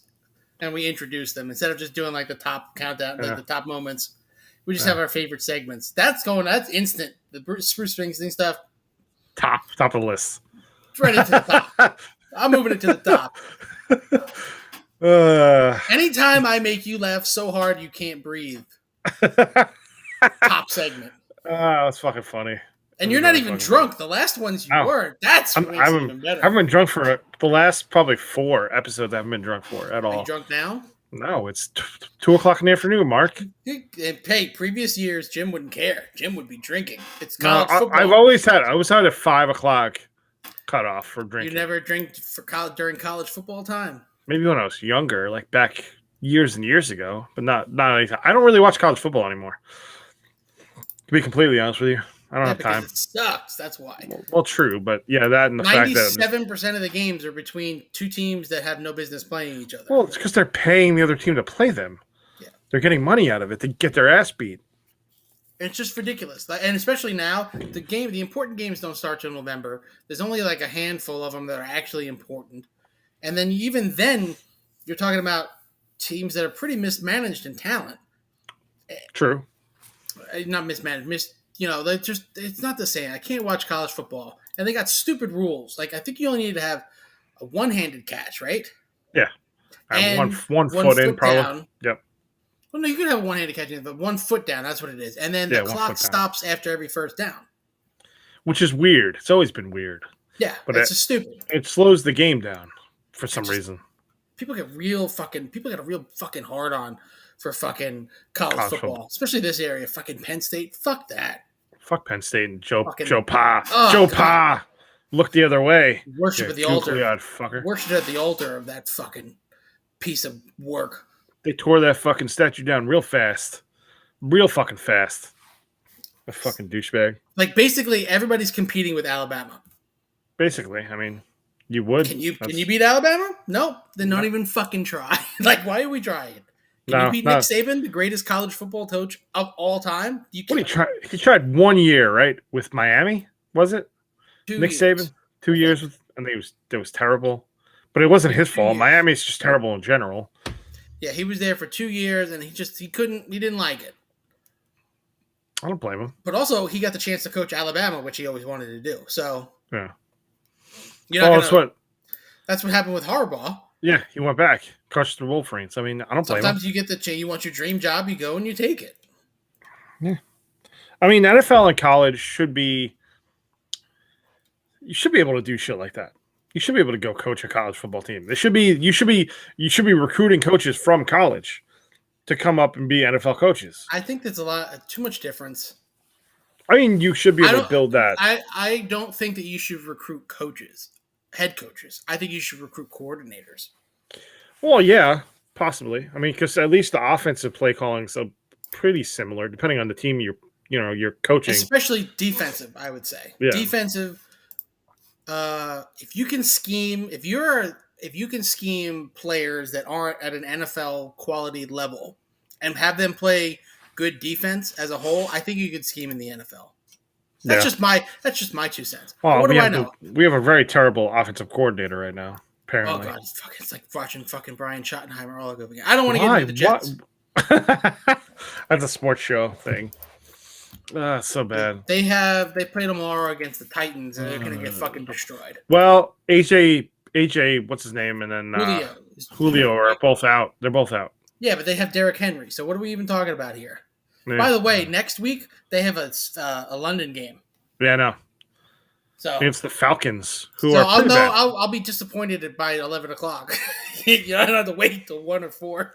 and we introduce them instead of just doing like the top countdown, the top moments. We just have our favorite segments. That's instant. The Spruce Springsteen stuff. Top of the list. It's right into the top. I'm moving it to the top. Anytime I make you laugh so hard you can't breathe. Top segment. That's fucking funny. And you're not even drunk. The last ones you were. That's even better. I haven't been drunk for the last probably 4 episodes. I haven't been drunk for at all. Are you drunk now? No, it's 2 o'clock in the afternoon, Mark. Hey, previous years, Jim wouldn't care. Jim would be drinking. It's No, college I've football. always had. I always had a 5 o'clock cutoff for You drinking. never drink for during college football time. Maybe when I was younger, like back years and years ago, but not anytime. I don't really watch college football anymore. To be completely honest with you, I don't have because time. it sucks. That's why. Well, true, but yeah, that and the fact that 97% of the games are between two teams that have no business playing each other. well, it's because they're paying the other team to play them. Yeah. They're getting money out of it to get their ass beat. It's just ridiculous, and especially now, the important games don't start till November. There's only like a handful of them that are actually important, and then even then, you're talking about teams that are pretty mismanaged in talent. True. Not mismanaged, they just it's not the same. I can't watch college football, and they got stupid rules. Like I think you only need to have a one-handed catch, right? Yeah, and one foot in, probably. Down. Yep. Well, no, you can have a one-handed catch, but 1 foot down. That's what it is, and then the clock stops after every first down, which is weird. It's always been weird. Yeah, but it's just stupid. It slows the game down for some reason. People get a real fucking hard on for fucking college football, especially this area. Fucking Penn State, fuck that. Fuck Penn State and Joe Pa. Joe Pa, look the other way. Worship at the altar. Fucker. Worship at the altar of that fucking piece of work. They tore that fucking statue down real fast. Real fucking fast. A fucking douchebag. Like, basically, everybody's competing with Alabama. Basically, I mean, you would. Can you beat Alabama? No. Then don't even fucking try. Like, why are we trying? Can you beat Nick Saban, the greatest college football coach of all time? You can't. He tried 1 year, right? With Miami, was it? 2 Nick years. Saban? 2 years with, I think it was terrible. But it wasn't his fault. Miami's just terrible in general. Yeah, he was there for 2 years, and he didn't like it. I don't blame him. But also, he got the chance to coach Alabama, which he always wanted to do. So, yeah. That's what happened with Harbaugh. Yeah, he went back, coached the Wolverines. I mean, I don't blame him. Sometimes you get the chance, you want your dream job, you go and you take it. Yeah. I mean, NFL and college you should be able to do shit like that. You should be able to go coach a college football team. You should be recruiting coaches from college to come up and be NFL coaches. I think that's too much difference. I mean, you should be able to build that. I don't think that you should recruit head coaches. I think you should recruit coordinators. Well, yeah, possibly. I mean, because at least the offensive play calling is pretty similar, depending on the team you're coaching. Especially defensive, I would say. Yeah. Defensive. If you can scheme players that aren't at an NFL quality level and have them play good defense as a whole, I think you could scheme in the NFL. That's just my 2 cents. Well, what do I know? We have a very terrible offensive coordinator right now. Apparently. Oh god, it's like watching fucking Brian Schottenheimer all over again. I don't want to get into the Jets. That's a sports show thing. So bad. They play tomorrow against the Titans, and they're going to get fucking destroyed. Well, AJ, what's his name, and then Julio are both out. They're both out. Yeah, but they have Derrick Henry. So what are we even talking about here? Yeah. By the way, next week they have a London game. Yeah, I know. So it's the Falcons who are. I'll be disappointed by 11 o'clock. I don't have to wait till 1 or 4.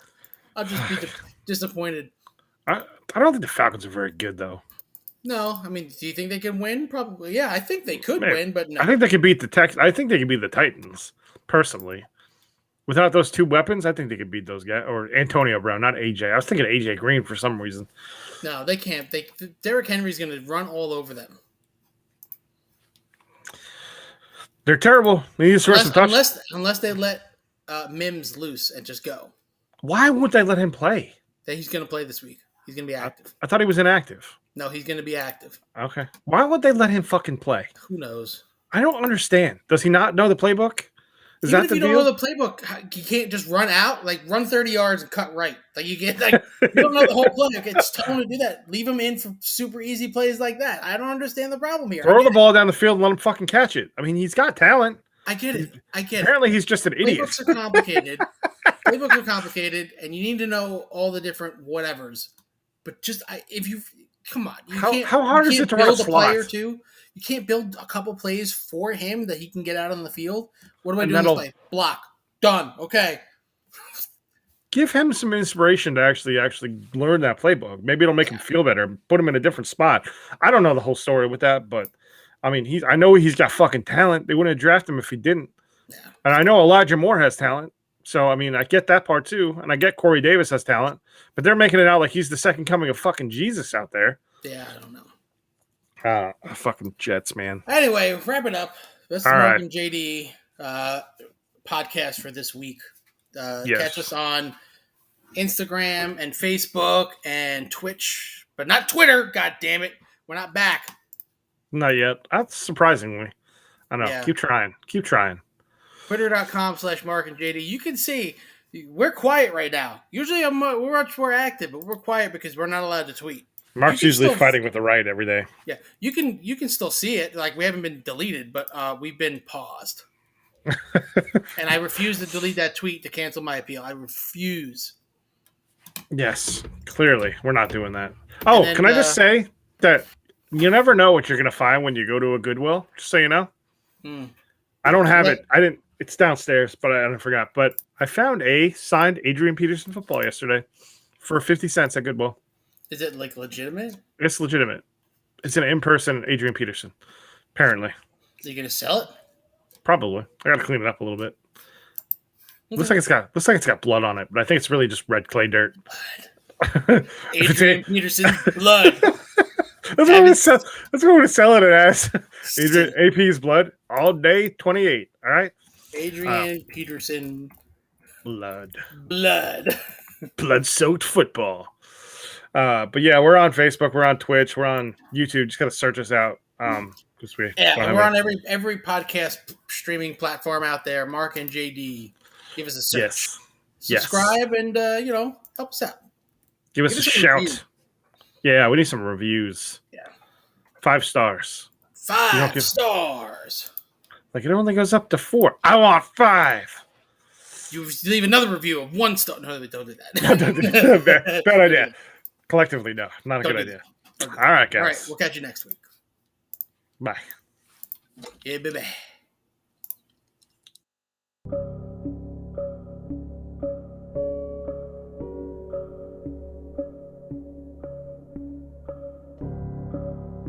I'll just be disappointed. I don't think the Falcons are very good though. No, I mean, do you think they can win? Probably. Yeah, I think they could win, but no. I think they could beat the Texans. I think they could beat the Titans, personally. Without those two weapons, I think they could beat those guys. Or Antonio Brown, not AJ. I was thinking AJ Green for some reason. No, they can't. Derrick Henry's going to run all over them. They're terrible. They need to unless they let Mims loose and just go. Why wouldn't they let him play? He's going to play this week. He's going to be active. I thought he was inactive. No, he's going to be active. Okay. Why would they let him fucking play? Who knows? I don't understand. Does he not know the playbook? Even if you don't know the playbook, you can't just run out, run 30 yards and cut right. You don't know the whole play. It's telling him to do that. Leave him in for super easy plays like that. I don't understand the problem here. Throw the ball down the field and let him fucking catch it. I mean, he's got talent. I get it. Apparently, he's just an idiot. Playbooks are complicated. Playbooks are complicated, and you need to know all the different whatevers. But come on. How hard is it to run a slot? Player too? You can't build a couple plays for him that he can get out on the field. What do I do in this play? Block. Done. Okay. give him some inspiration to actually learn that playbook. Maybe it'll make him feel better. Put him in a different spot. I don't know the whole story with that, but I mean, I know he's got fucking talent. They wouldn't have drafted him if he didn't. Yeah. And I know Elijah Moore has talent. So, I mean, I get that part too. And I get Corey Davis has talent. But they're making it out like he's the second coming of fucking Jesus out there. Yeah, I don't know. Fucking Jets, man. Anyway, wrap it up. That's the All Mark right. and JD podcast for this week. Yes. Catch us on Instagram and Facebook and Twitch, but not Twitter. God damn it. We're not back. Not yet. That's surprisingly. I know. Yeah. Keep trying. Keep trying. Twitter.com/Mark and JD. You can see we're quiet right now. Usually we're much more active, but we're quiet because we're not allowed to tweet. Mark's usually fighting with the right every day. Yeah, you can still see it. Like, we haven't been deleted, but we've been paused. And I refuse to delete that tweet to cancel my appeal. I refuse. Yes, clearly. We're not doing that. Oh, then, can I just say that you never know what you're going to find when you go to a Goodwill, just so you know. I don't have it. I didn't. It's downstairs, but I forgot. But I found a signed Adrian Peterson football yesterday for 50 cents at Goodwill. Is it, like, legitimate? It's legitimate. It's an in-person Adrian Peterson, apparently. Are you going to sell it? Probably. I got to clean it up a little bit. Okay. Looks like it's got blood on it, but I think it's really just red clay dirt. Adrian Peterson's blood. That's what we're going to sell it as. Adrian AP's blood all day 28. All right. Adrian Peterson blood. Blood-soaked football. But yeah, we're on Facebook, we're on Twitch, we're on YouTube. Just gotta search us out. We're on every podcast streaming platform out there. Mark and JD, give us a search. Yes. Subscribe and help us out. Give us a shout. Review. Yeah, we need some reviews. Yeah. 5 stars. 5 stars. Like, it only goes up to 4. I want 5. You leave another review of 1 star. No, don't do that. Bad idea. Collectively, no. Not a good idea. All right, guys. All right, we'll catch you next week. Bye. Yeah, baby.